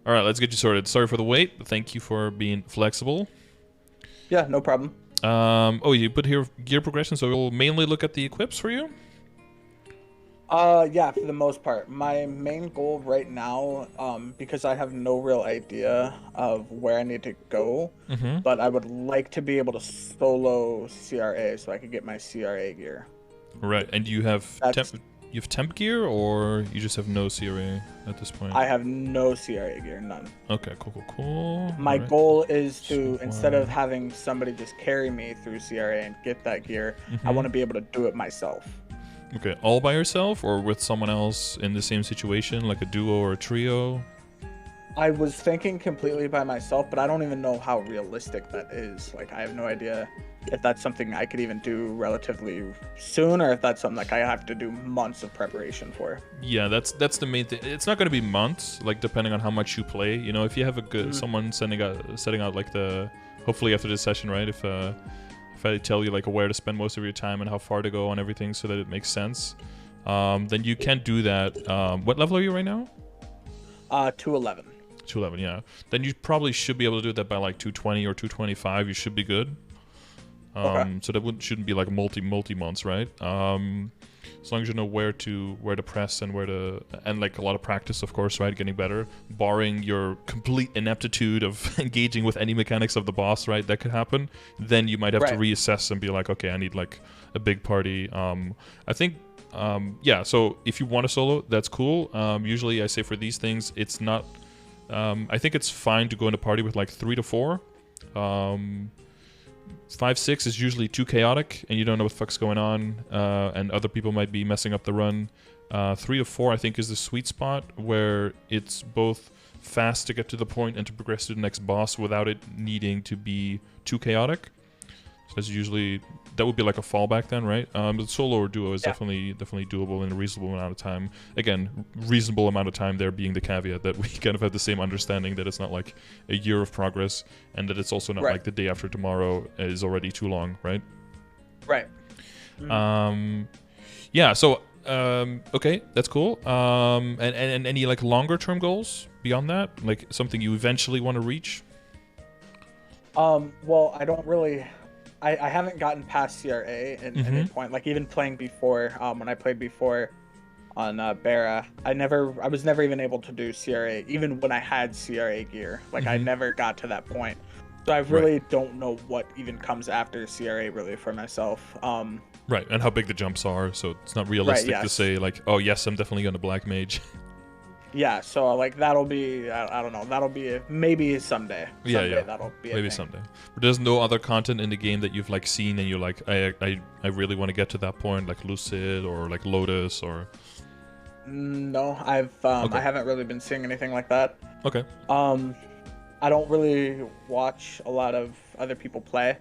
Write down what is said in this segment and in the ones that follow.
All right, let's get you sorted. Sorry for the wait, but thank you for being flexible. Yeah, no problem. Oh, you put here gear progression, so we'll mainly look at the equips for you. Yeah, for the most part. My main goal right now, because I have no real idea of where I need to go, Mm-hmm. but I would like to be able to solo CRA so I can get my CRA gear. Right, and you have That's temp gear, or you just have no CRA at this point? I have no CRA gear, none. Okay, cool. My All right. goal is So to, instead far. of having somebody just carry me through CRA and get that gear, I Mm-hmm. want to be able to do it myself. Okay, all by yourself or with someone else in the same situation, like a duo or a trio? I was thinking completely by myself, but I don't even know how realistic that is. Like, I have no idea if that's something I could even do relatively soon, or if that's something like I have to do months of preparation for. Yeah, that's the main thing. It's not going to be months, like depending on how much you play. You know, if you have a good Mhm. someone setting out like the hopefully after this session, right? If I tell you like where to spend most of your time and how far to go and everything, so that it makes sense, then you can do that. What level are you right now? 211. 211, yeah. Then you probably should be able to do that by like 220 or 225. You should be good. Okay. So that shouldn't be like multi months, right? As long as you know where to press and and like a lot of practice, of course, right? Getting better, barring your complete ineptitude of engaging with any mechanics of the boss, right? That could happen. Then you might have to Right. reassess and be like, okay, I need like a big party. I think. Yeah, so if you want to solo, that's cool. Usually I say for these things, it's not. I think it's fine to go in a party with like 3 to 4. 5, 6 is usually too chaotic, and you don't know what the fuck's going on, and other people might be messing up the run. 3 to 4, I think, is the sweet spot where it's both fast to get to the point and to progress to the next boss without it needing to be too chaotic. So that's usually that would be like a fallback then, right? But solo or duo is Yeah. definitely doable in a reasonable amount of time. Again, reasonable amount of time there being the caveat that we kind of have the same understanding that it's not like a year of progress, and that it's also not Right. like the day after tomorrow is already too long, right? Right. Mhm. Yeah. So okay, that's cool. And any like longer term goals beyond that, like something you eventually want to reach? Well, I don't really. I haven't gotten past CRA at any point. Like even playing before, when I played before on Bara, I was never even able to do CRA, even when I had CRA gear. Like I never got to that point. So I Right. really don't know what even comes after CRA really for myself. Right, and how big the jumps are, so it's not Right, realistic to yes. say like, oh yes, I'm definitely going to black mage. Yeah, so like that'll be I don't know, that'll be maybe someday. Yeah, That'll be a maybe thing. someday. But there's no other content in the game that you've like seen and you're like, I really want to get to that point, like Lucid or like Lotus or. No, I Okay. haven't really been seeing anything like that. Okay. Um I don't really watch a lot of other people play.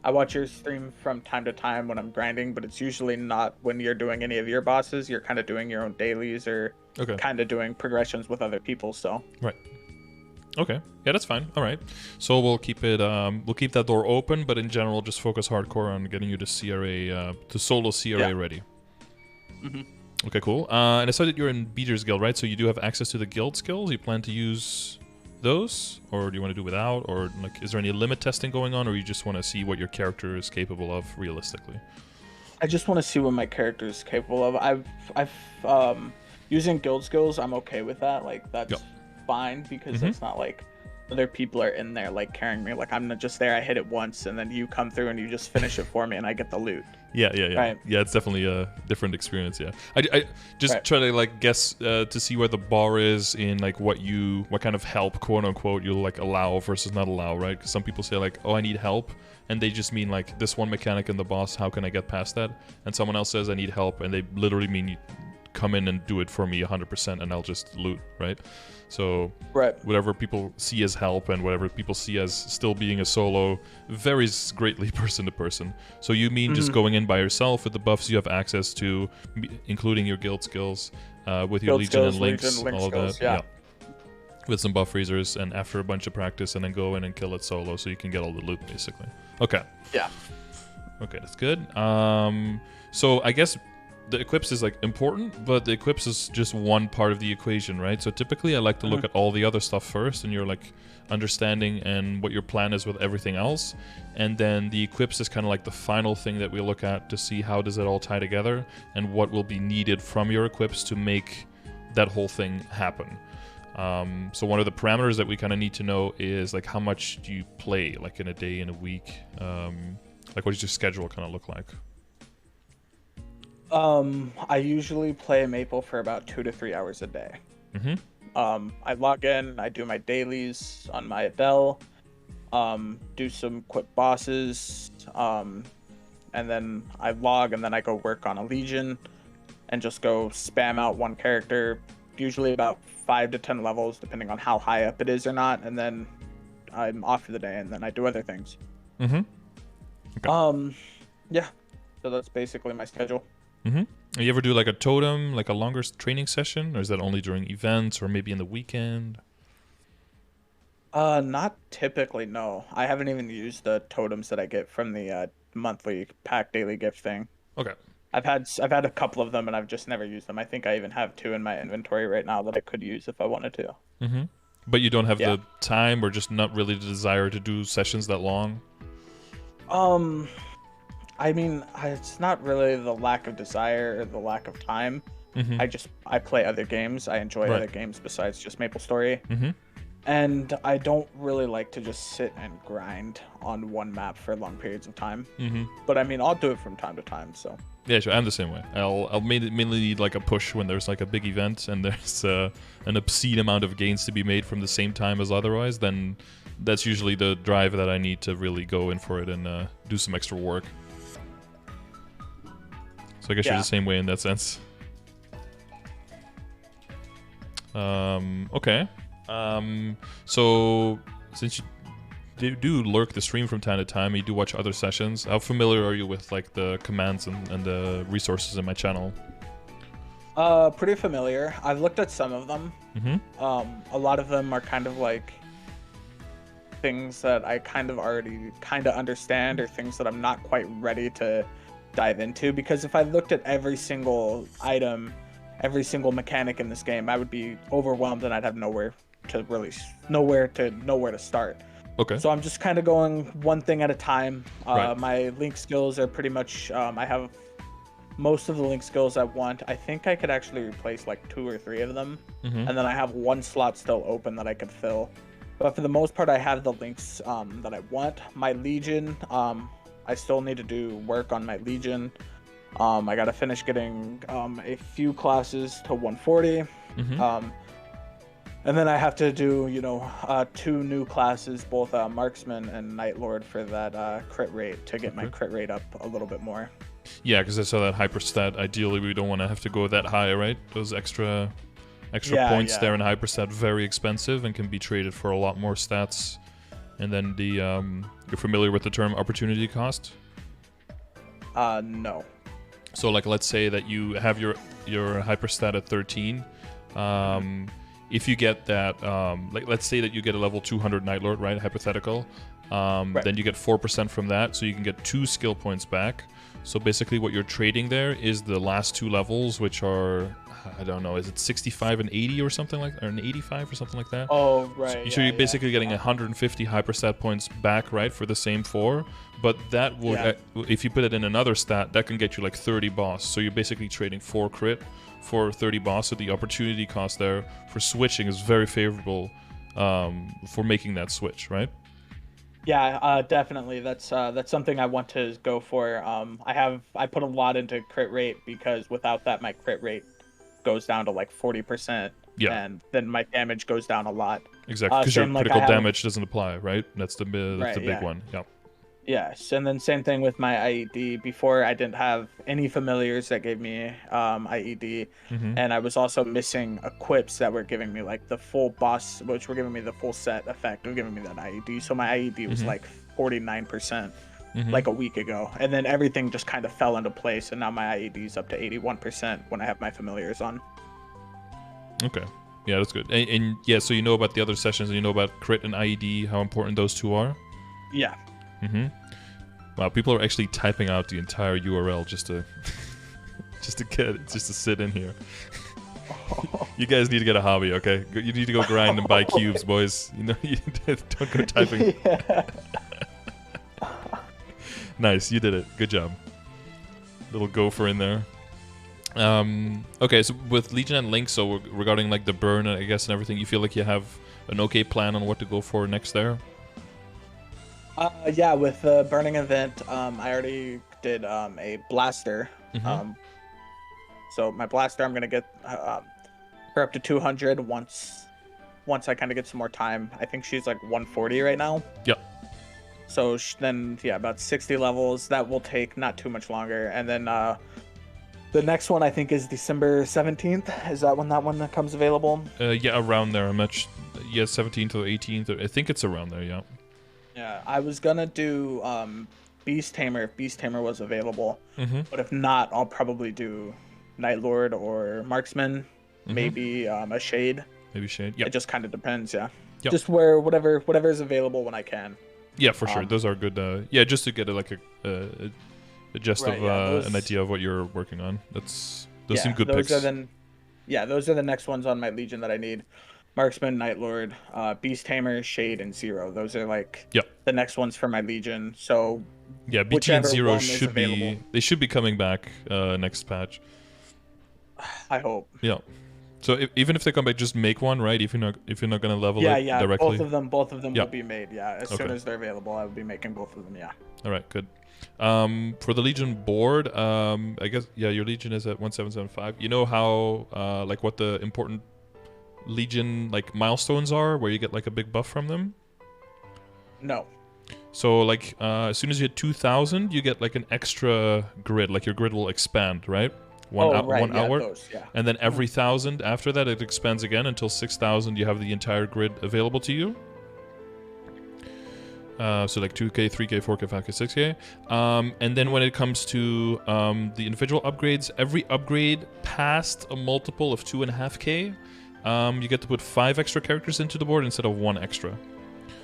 I watch your stream from time to time when I'm grinding, but it's usually not when you're doing any of your bosses. You're kind of doing your own dailies or Okay. kind of doing progressions with other people. So Right. Okay. Yeah, that's fine. All right. So we'll keep it. We'll keep that door open, but in general, just focus hardcore on getting you to CRA, to solo CRA yeah. ready. hmm Okay, cool. And I saw that you're in Beater's Guild, right? So you do have access to the guild skills. You plan to use those, or do you want to do without, or like, is there any limit testing going on, or you just want to see what your character is capable of realistically? I just want to see what my character is capable of. Using guild skills, I'm okay with that. Like that's Yep. fine because Mhm. it's not like other people are in there like carrying me. Like I'm not just there. I hit it once and then you come through and you just finish it for me and I get the loot. Yeah. Right. Yeah, it's definitely a different experience. Yeah, I just Right. try to like guess to see where the bar is in like what kind of help, quote unquote, you'll like allow versus not allow, right? Because some people say like, oh, I need help, and they just mean like this one mechanic in the boss. How can I get past that? And someone else says I need help, and they literally mean you come in and do it for me 100%, and I'll just loot, right? So Right. whatever people see as help and whatever people see as still being a solo varies greatly person to person. So you mean just Mhm. going in by yourself with the buffs you have access to, including your guild skills, with your Guild Legion skills, and links, Legion, link all of skills. that. Yeah. With some buff freezers, and after a bunch of practice, and then go in and kill it solo so you can get all the loot, basically. Okay. Yeah. Okay, that's good. So I guess the equips is like important, but the equips is just one part of the equation, right? So typically I like to look at all the other stuff first, and you're like understanding and what your plan is with everything else, and then the equips is kind of like the final thing that we look at to see how does it all tie together and what will be needed from your equips to make that whole thing happen. So one of the parameters that we kind of need to know is like how much do you play, like in a day, in a week, like what does your schedule kind of look like? I usually play Maple for about 2 to 3 hours a day. I log in, I do my dailies on my Adele, do some quick bosses, and then I log, and then I go work on a Legion and just go spam out one character, usually about 5 to 10 levels, depending on how high up it is or not, and then I'm off for the day, and then I do other things. Okay. Yeah, so that's basically my schedule. You ever do like a totem, like a longer training session, or is that only during events or maybe in the weekend? Not typically, no. I haven't even used the totems that I get from the monthly pack daily gift thing. Okay. I've had a couple of them, and I've just never used them. I think I even have 2 in my inventory right now that I could use if I wanted to. But you don't have the time, or just not really the desire to do sessions that long? I mean, it's not really the lack of desire or the lack of time. I play other games. I enjoy other games besides just MapleStory. And I don't really like to just sit and grind on one map for long periods of time. But I mean, I'll do it from time to time, so. Yeah, sure. I'm the same way. I'll mainly need like a push when there's like a big event and there's an obscene amount of gains to be made from the same time as otherwise. Then that's usually the drive that I need to really go in for it and do some extra work. So I guess you're the same way in that sense. Okay. So since you do lurk the stream from time to time, you do watch other sessions, how familiar are you with like the commands and the resources in my channel? Pretty familiar. I've looked at some of them. A lot of them are kind of like things that I kind of already understand, or things that I'm not quite ready to dive into, because if I looked at every single item, every single mechanic in this game, I would be overwhelmed and I'd have nowhere to start. Okay. So I'm just kind of going one thing at a time. Right. My link skills are pretty much, I have most of the link skills I want. I think I could actually replace like 2 or 3 of them. And then I have 1 slot still open that I could fill. But for the most part, I have the links that I want. My Legion, I still need to do work on my Legion. I gotta finish getting a few classes to 140. And then I have to do, 2 new classes, both Marksman and Night Lord, for that crit rate, to get my crit rate up a little bit more. Yeah, because I saw that hyperstat. Ideally, we don't want to have to go that high, right? Those extra points there in hyperstat, very expensive and can be traded for a lot more stats. And then the you're familiar with the term opportunity cost? No. So like, let's say that you have your hyperstat at 13. If you get that, like let's say that you get a level 200 Night Lord, right? Hypothetical. Then you get 4% from that, so you can get 2 skill points back. So basically what you're trading there is the last 2 levels, which are, I don't know, is it 65 and 80 or something like that, or an 85 or something like that? Oh, right. So you're basically getting 150 hyperstat points back, right, for the same 4. But that would, if you put it in another stat, that can get you like 30 boss. So you're basically trading 4 crit for 30 boss. So the opportunity cost there for switching is very favorable for making that switch, right? Yeah, definitely. That's something I want to go for. I put a lot into crit rate, because without that, my crit rate goes down to like 40%. Yeah. And then my damage goes down a lot. Exactly, because your critical damage doesn't apply, right? That's the big one. Yeah. Yes, and then same thing with my IED. Before, I didn't have any familiars that gave me IED, and I was also missing equips that were giving me like the full boss, which were giving me the full set effect of giving me that IED. So my IED was like 49% like a week ago, and then everything just kind of fell into place, and now my IED is up to 81% when I have my familiars on. Okay. Yeah, that's good. And yeah, so you know about the other sessions, and you know about crit and IED, how important those 2 are? Yeah. Wow, people are actually typing out the entire URL just just to sit in here. You guys need to get a hobby, okay? You need to go grind and buy cubes, boys. You know, you don't go typing. Yeah. Nice, you did it. Good job. Little gopher in there. Okay, so with Legion and Link, so regarding like the burn, I guess, and everything, you feel like you have an okay plan on what to go for next there? Yeah, with the burning event, I already did a blaster. So my blaster, I'm gonna get her up to 200 once I kind of get some more time. I think she's like 140 right now. Yep. So then, yeah, about 60 levels. That will take not too much longer. And then the next one I think is December 17th. Is that when that one comes available? Yeah, around there. I'm not. Yeah, 17th or 18th. I think it's around there. Yeah. Yeah, I was gonna do Beast Tamer if Beast Tamer was available, but if not, I'll probably do Night Lord or Marksman, maybe a Shade. Maybe Shade. Yeah. It just kind of depends. Yeah. Yep. Just whatever is available when I can. Yeah, for sure. Those are good. Yeah, just to get a gist of an idea of what you're working on. Those seem good picks. Those are the next ones on my Legion that I need. Marksman, Night Lord, Beast Tamer, Shade, and Zero. Those are like the next ones for my Legion. So yeah, BT and Zero should be coming back next patch. I hope. Yeah. So even if they come back, just make one, right? If you're not gonna level it directly. Both of them will be made. Yeah, as soon as they're available, I will be making both of them. Yeah. All right, good. For the Legion board, I guess your Legion is at 1775. You know how like what the important Legion like milestones are, where you get like a big buff from them? No. So like as soon as you hit 2000, you get like an extra grid. Like your grid will expand, right? One outward, those, and then every 1000 after that it expands again until 6000. You have the entire grid available to you. So like 2k, 3k, 4k, 5k, 6k. And then when it comes to the individual upgrades, every upgrade past a multiple of 2.5k, you get to put 5 extra characters into the board instead of 1 extra.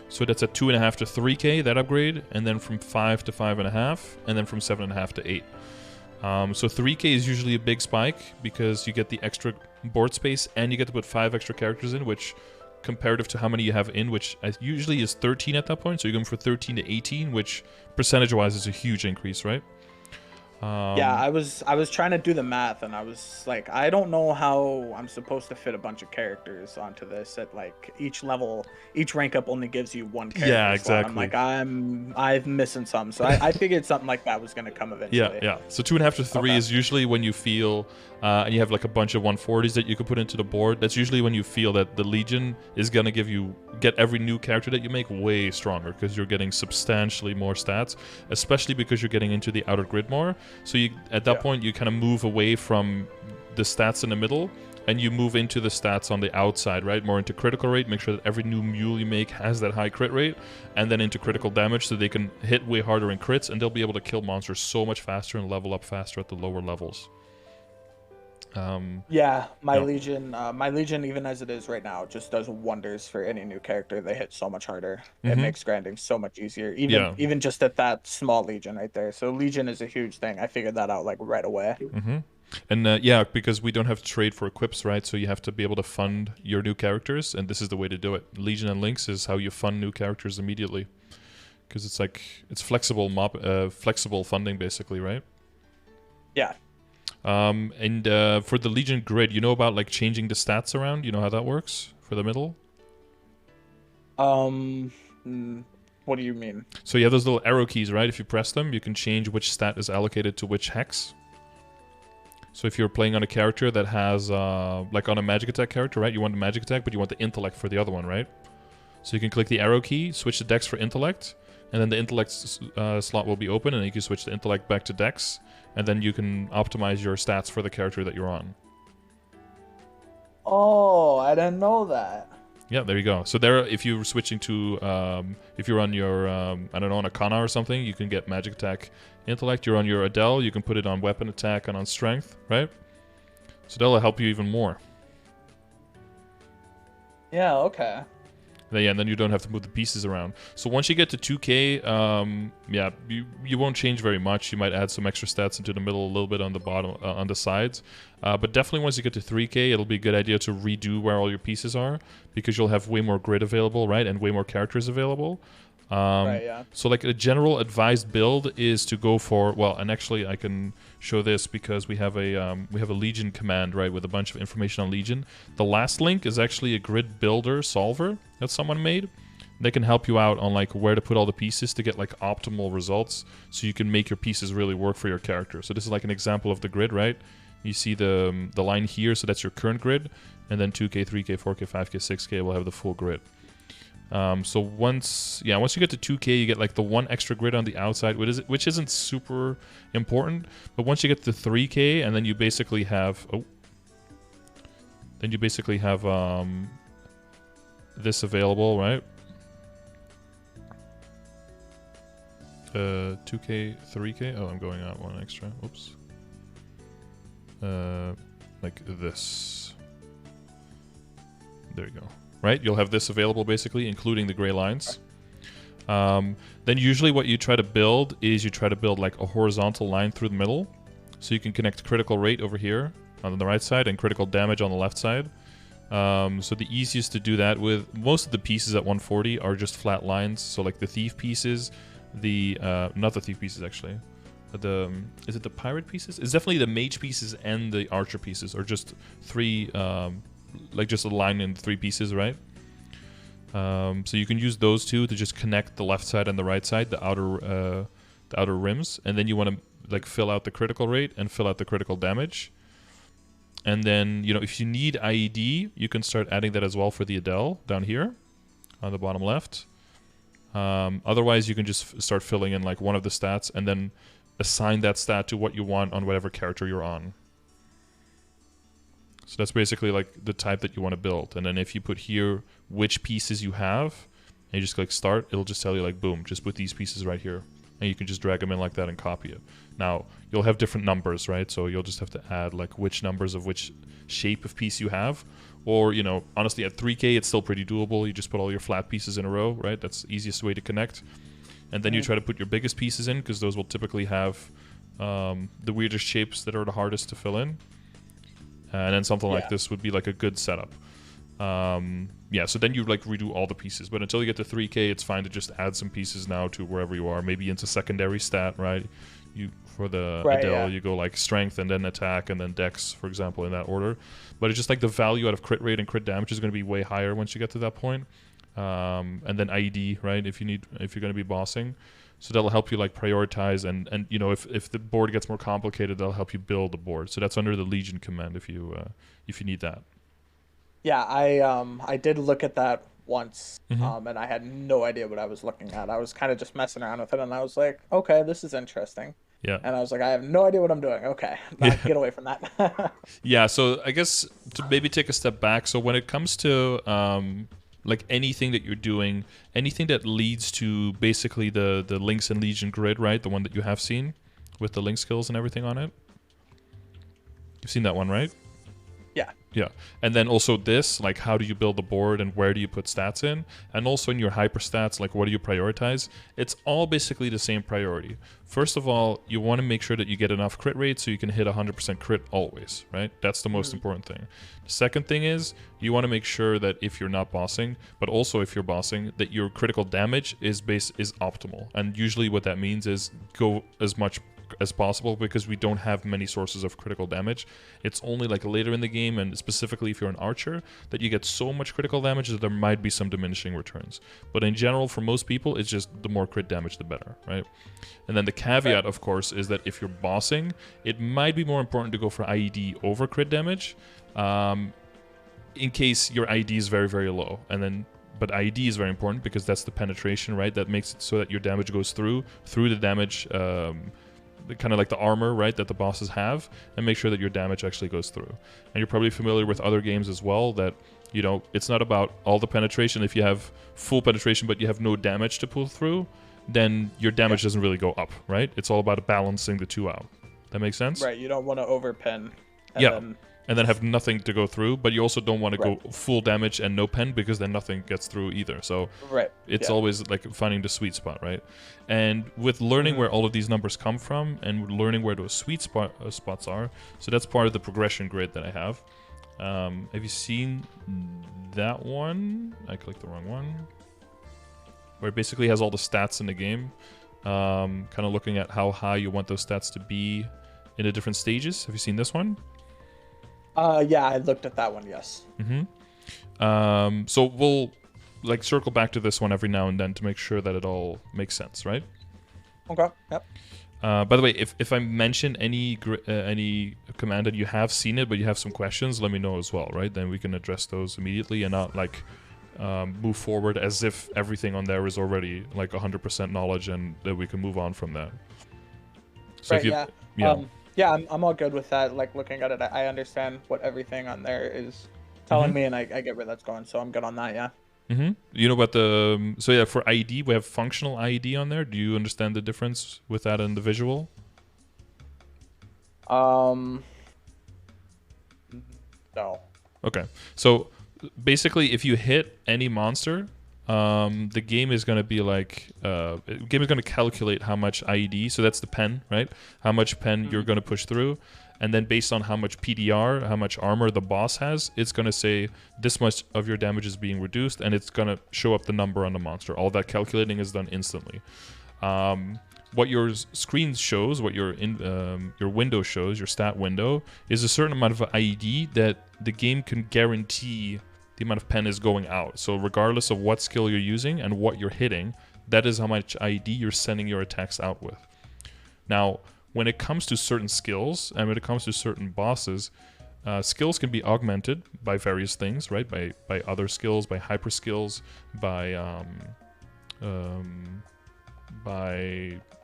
So that's at 2.5 to 3k, that upgrade, and then from 5 to 5.5, and then from 7.5 to 8. So 3k is usually a big spike because you get the extra board space and you get to put 5 extra characters in, which comparative to how many you have in, which usually is 13 at that point. So you're going from 13 to 18, which percentage-wise is a huge increase, right? Yeah, I was trying to do the math, and I was like, I don't know how I'm supposed to fit a bunch of characters onto this. At like each level, each rank up only gives you 1 character. Yeah, exactly. I'm like, I'm missing something. So I figured something like that was gonna come eventually. Yeah. So 2.5 to 3 is usually when you feel, and you have like a bunch of 140s that you can put into the board. That's usually when you feel that the Legion is gonna get every new character that you make way stronger, because you're getting substantially more stats, especially because you're getting into the outer grid more. So at that point, you kind of move away from the stats in the middle, and you move into the stats on the outside, right? More into critical rate, make sure that every new mule you make has that high crit rate, and then into critical damage so they can hit way harder in crits, and they'll be able to kill monsters so much faster and level up faster at the lower levels. My Legion, even as it is right now, just does wonders for any new character. They hit so much harder. It makes grinding so much easier, even just at that small Legion right there. So Legion is a huge thing. I figured that out like right away. And because we don't have to trade for equips, right? So you have to be able to fund your new characters, and this is the way to do it. Legion and Lynx is how you fund new characters immediately, because it's flexible flexible funding basically, right? Yeah. And for the Legion grid, you know about like changing the stats around? You know how that works for the middle? What do you mean? So you have those little arrow keys, right? If you press them, you can change which stat is allocated to which hex. So if you're playing on a character that has, like on a magic attack character, right? You want the magic attack, but you want the intellect for the other one, right? So you can click the arrow key, switch the dex for intellect, and then the intellect slot will be open, and you can switch the intellect back to dex, and then you can optimize your stats for the character that you're on. Oh, I didn't know that. Yeah, there you go. So there, if you're switching to, if you're on your, I don't know, on a Kana or something, you can get magic attack intellect. You're on your Adele, you can put it on weapon attack and on strength, right? So that'll help you even more. Yeah, okay. And then you don't have to move the pieces around. So once you get to 2K, yeah, you won't change very much. You might add some extra stats into the middle, a little bit on the bottom, on the sides. But definitely once you get to 3K, it'll be a good idea to redo where all your pieces are, because you'll have way more grid available, right, and way more characters available. Right, yeah. So like a general advised build is to go for, well, and actually I can show this because we have a Legion command, right, with a bunch of information on Legion. The last link is actually a grid builder solver that someone made. They can help you out on like where to put all the pieces to get like optimal results, so you can make your pieces really work for your character. So this is like an example of the grid, right? You see the line here, so that's your current grid, and then 2K, 3K, 4K, 5K, 6K will have the full grid. So once you get to 2K, you get like the one extra grid on the outside, which isn't super important. But once you get to 3K, and then you basically have this available, right? 2K, 3K. Oh, I'm going out one extra. Oops. Like this. There you go. Right, you'll have this available basically, including the gray lines. Then usually what you try to build is you try to build like a horizontal line through the middle, so you can connect critical rate over here on the right side and critical damage on the left side. So the easiest to do that with, most of the pieces at 140 are just flat lines. So like the thief pieces, not the thief pieces actually. Is it the pirate pieces? It's definitely the mage pieces and the archer pieces, or just three. Like just a line in 3 pieces, right? So you can use those two to just connect the left side and the right side, the outer rims, and then you want to like fill out the critical rate and fill out the critical damage. And then, you know, if you need IED, you can start adding that as well for the Adele down here on the bottom left. Otherwise, you can just start filling in like one of the stats and then assign that stat to what you want on whatever character you're on. So that's basically like the type that you want to build. And then if you put here which pieces you have, and you just click start, it'll just tell you like, boom, just put these pieces right here. And you can just drag them in like that and copy it. Now, you'll have different numbers, right? So you'll just have to add like which numbers of which shape of piece you have. Or, you know, honestly at 3K, it's still pretty doable. You just put all your flat pieces in a row, right? That's the easiest way to connect. And then you try to put your biggest pieces in, because those will typically have the weirdest shapes that are the hardest to fill in. And then something like this would be like a good setup. Yeah, so then you like redo all the pieces. But until you get to 3K, it's fine to just add some pieces now to wherever you are. Maybe into secondary stat, right? For the Adele, you go like strength and then attack and then dex, for example, in that order. But it's just like the value out of crit rate and crit damage is going to be way higher once you get to that point. And then IED, right? If you're going to be bossing. So that'll help you like prioritize, and you know, if the board gets more complicated, that'll help you build the board. So that's under the Legion command if you need that. Yeah, I did look at that once, and I had no idea what I was looking at. I was kind of just messing around with it, and I was like, okay, this is interesting. Yeah. And I was like, I have no idea what I'm doing. Okay, get away from that. Yeah, so I guess to maybe take a step back. So when it comes to like anything that you're doing, anything that leads to basically the Links and Legion grid, right? The one that you have seen with the link skills and everything on it. You've seen that one, right? Yeah. Yeah. And then also this, like how do you build the board and where do you put stats in? And also in your hyper stats, like what do you prioritize? It's all basically the same priority. First of all, you want to make sure that you get enough crit rate so you can hit 100% crit always, right? That's the most important thing. The second thing is you want to make sure that if you're not bossing, but also if you're bossing, that your critical damage is optimal. And usually what that means is go as much as possible, because we don't have many sources of critical damage. It's only like later in the game, and specifically if you're an archer, that you get so much critical damage that there might be some diminishing returns. But in general, for most people, it's just the more crit damage, the better, right? And then the caveat, of course, is that if you're bossing, it might be more important to go for IED over crit damage, in case your IED is very, very low. But IED is very important because that's the penetration, right? That makes it so that your damage goes through the damage, kind of like the armor, right, that the bosses have, and make sure that your damage actually goes through. And you're probably familiar with other games as well that, you know, it's not about all the penetration. If you have full penetration but you have no damage to pull through, then your damage doesn't really go up, right? It's all about balancing the two out. That makes sense? Right, you don't want to overpin. and then have nothing to go through, but you also don't want to Right. go full damage and no pen, because then nothing gets through either. So Right. it's Yeah. always like finding the sweet spot, right? And with learning where all of these numbers come from and learning where those sweet spots are, so that's part of the progression grid that I have. Have you seen that one? I clicked the wrong one. Where it basically has all the stats in the game. Kind of looking at how high you want those stats to be in the different stages. Have you seen this one? Yeah, I looked at that one. Yes. So we'll like circle back to this one every now and then to make sure that it all makes sense, right? Okay. Yep. By the way, if I mention any command and you have seen it but you have some questions, let me know as well, right? Then we can address those immediately and not like move forward as if everything on there is already like 100% knowledge and that we can move on from that. So Right. if you, Yeah. Yeah, I'm all good with that. Like looking at it, I understand what everything on there is telling me, and I get where that's going. So I'm good on that. Yeah. You know about the so yeah, for ID we have functional ID on there. Do you understand the difference with that and the visual? No. Okay, so basically, if you hit any monster, the game is going to be like the game is going to calculate how much ID. So that's the pen, right? How much pen you're going to push through. And then based on how much PDR, how much armor the boss has, it's going to say this much of your damage is being reduced, and it's going to show up the number on the monster. All that calculating is done instantly. What your screen shows, what your window shows, your stat window, is a certain amount of ID that the game can guarantee the amount of pen is going out. So regardless of what skill you're using and what you're hitting, that is how much ID you're sending your attacks out with. Now, when it comes to certain skills and when it comes to certain bosses, skills can be augmented by various things, right? By other skills, by hyper skills, by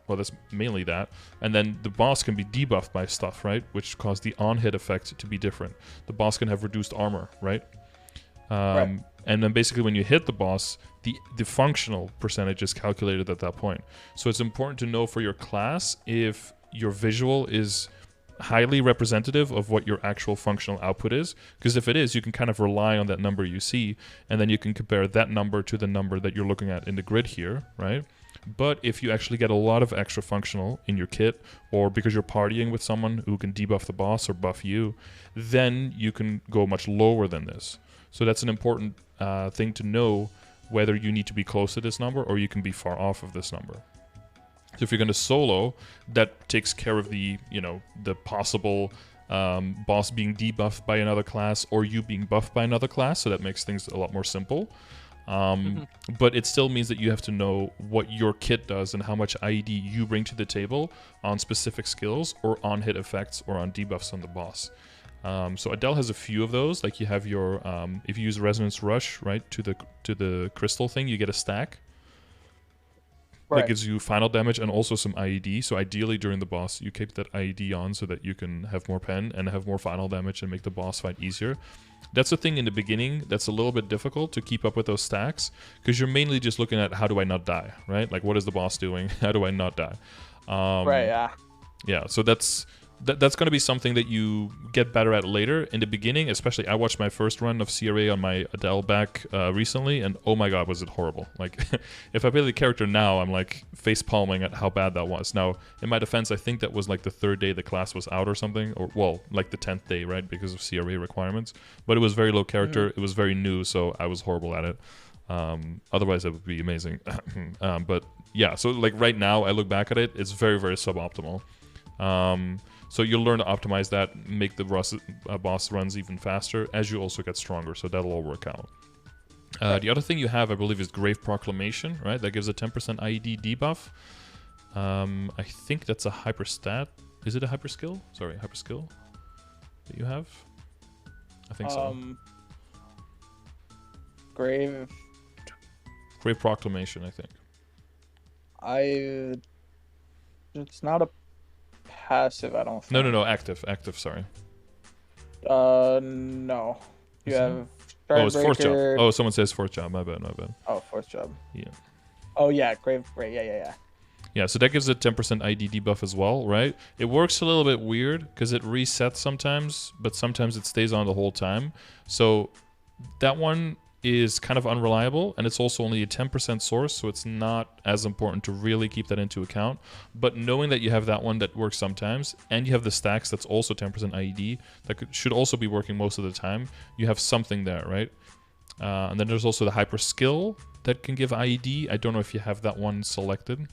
well, that's mainly that. And then the boss can be debuffed by stuff, right? Which cause the on-hit effect to be different. The boss can have reduced armor, right? Right. And then basically when you hit the boss, the functional percentage is calculated at that point. So it's important to know for your class if your visual is highly representative of what your actual functional output is, because if it is, you can kind of rely on that number you see, and then you can compare that number to the number that you're looking at in the grid here, right? But if you actually get a lot of extra functional in your kit, or because you're partying with someone who can debuff the boss or buff you, then you can go much lower than this. So that's an important thing to know, whether you need to be close to this number or you can be far off of this number. So if you're going to solo, that takes care of the, the possible boss being debuffed by another class or you being buffed by another class. So that makes things a lot more simple. But it still means that you have to know what your kit does and how much ID you bring to the table on specific skills or on hit effects or on debuffs on the boss. So Adele has a few of those. Like you have your, if you use Resonance Rush, right, to the crystal thing, you get a stack. Right. That gives you final damage and also some IED. So ideally during the boss, you keep that IED on so that you can have more pen and have more final damage and make the boss fight easier. That's the thing in the beginning that's a little bit difficult to keep up with those stacks, because you're mainly just looking at how do I not die, right? Like what is the boss doing? How do I not die? Right, yeah. Yeah, so that's going to be something that you get better at later. In the beginning, especially, I watched my first run of CRA on my Adele back recently, and oh my god, was it horrible. Like, if I play the character now, I'm like face palming at how bad that was. Now, in my defense, I think that was like the 3rd day the class was out or something, or well, like the 10th day, right, because of CRA requirements. But it was very low character, it was very new, so I was horrible at it. Otherwise, it would be amazing. But yeah, so like right now, I look back at it, it's very, very suboptimal. So you'll learn to optimize that, make the boss runs even faster as you also get stronger, so that'll all work out. Right. The other thing you have, I believe, is Grave Proclamation, right? That gives a 10% IED debuff. I think that's a hyper stat. Is it a hyper skill? Sorry, hyper skill that you have? I think so. Grave Proclamation, I think. It's not a passive, I don't think. No, active, sorry. No. You have oh, it's fourth job. Oh, someone says fourth job. My bad. Oh, fourth job. Yeah. Oh, yeah, Grave, right, yeah. Yeah, so that gives it 10% ID debuff as well, right? It works a little bit weird because it resets sometimes, but sometimes it stays on the whole time. So that one is kind of unreliable, and it's also only a 10% source, so it's not as important to really keep that into account. But knowing that you have that one that works sometimes, and you have the stacks that's also 10% IED, that should also be working most of the time, you have something there, right? And then there's also the hyper skill that can give IED. I don't know if you have that one selected.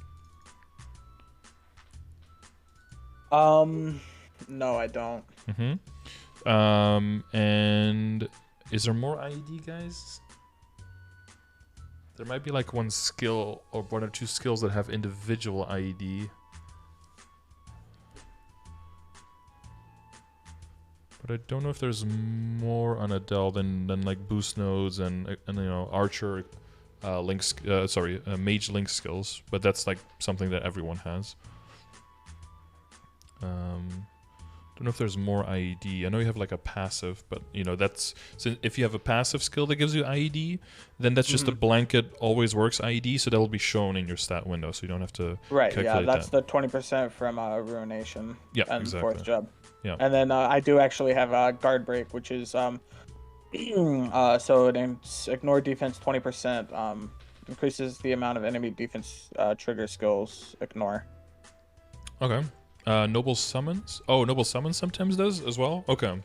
No, I don't. And is there more IED, guys? There might be like one skill or one or two skills that have individual IED. But I don't know if there's more on Adele than like boost nodes and you know, archer mage link skills. But that's like something that everyone has. Don't know if there's more IED. I know you have like a passive, but you know, that's, so if you have a passive skill that gives you IED, then that's just a blanket always works IED, so that'll be shown in your stat window, so you don't have to calculate that's that. the 20% from Ruination and exactly. Fourth Job. Yeah. And then I do actually have Guard Break, which is so it ignore defense 20%, increases the amount of enemy defense trigger skills ignore. Okay. Noble Summons? Oh, Noble Summons sometimes does as well? Okay.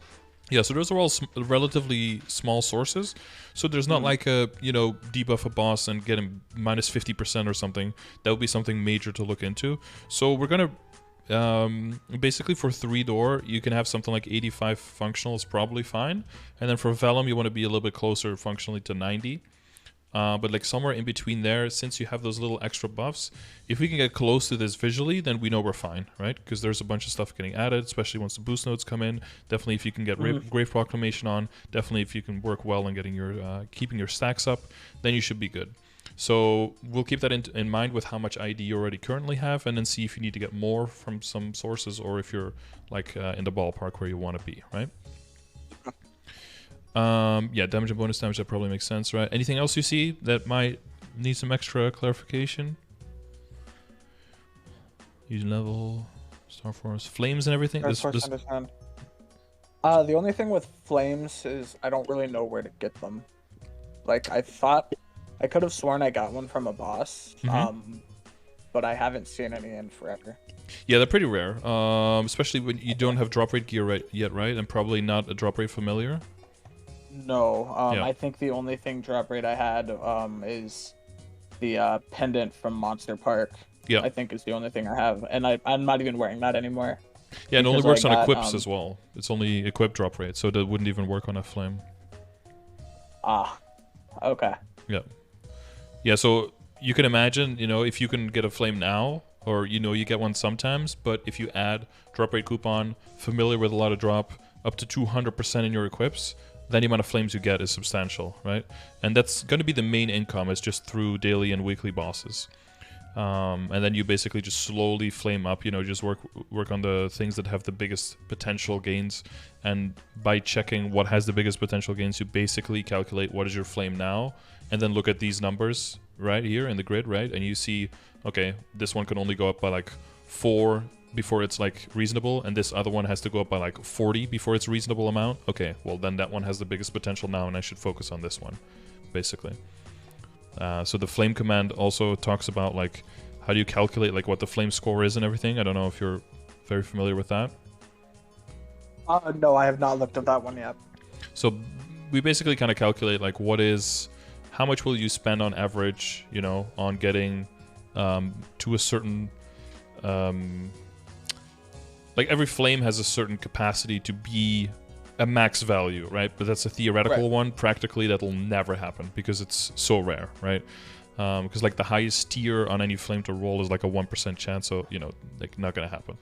Yeah, so those are all relatively small sources. So there's not like a, you know, debuff a boss and get him minus 50% or something. That would be something major to look into. So we're going to, basically for 3-door, you can have something like 85 functional is probably fine. And then for Vellum, you want to be a little bit closer functionally to 90. But like somewhere in between there, since you have those little extra buffs, if we can get close to this visually, then we know we're fine, right? Because there's a bunch of stuff getting added, especially once the boost nodes come in. Definitely if you can get Grave Proclamation on, definitely if you can work well in getting your keeping your stacks up, then you should be good. So we'll keep that in mind with how much ID you already currently have, and then see if you need to get more from some sources, or if you're like in the ballpark where you want to be, right? Yeah, damage and bonus damage, that probably makes sense, right? Anything else you see that might need some extra clarification? Use level, Star Force, flames and everything? The only thing with flames is I don't really know where to get them. Like, I thought, I could have sworn I got one from a boss, but I haven't seen any in forever. Yeah, they're pretty rare, especially when you don't have drop rate gear yet, right? And probably not a drop rate familiar. No, I think the only thing drop rate I had is the pendant from Monster Park. Yeah, I think is the only thing I have, and I'm not even wearing that anymore. Yeah, it only works on equips as well. It's only equip drop rate, so that wouldn't even work on a flame. Ah, okay. Yeah, yeah. So you can imagine, you know, if you can get a flame now, or you know, you get one sometimes, but if you add drop rate coupon, familiar with a lot of drop, up to 200% in your equips, then the amount of flames you get is substantial, right? And that's going to be the main income, is just through daily and weekly bosses. And then you basically just slowly flame up, you know, just work on the things that have the biggest potential gains. And by checking what has the biggest potential gains, you basically calculate what is your flame now, and then look at these numbers right here in the grid, right? And you see, okay, this one can only go up by like 4 before it's like reasonable, and this other one has to go up by like 40 before it's reasonable amount. Okay, well then that one has the biggest potential now, and I should focus on this one, basically. So the flame command also talks about like how do you calculate like what the flame score is and everything. I don't know if you're very familiar with that. No, I have not looked at that one yet. So we basically kind of calculate like how much will you spend on average, you know, on getting to a certain like every flame has a certain capacity to be a max value, right? But that's a theoretical one. Practically, that'll never happen because it's so rare, right? Because like the highest tier on any flame to roll is like a 1% chance, so you know, like not gonna happen.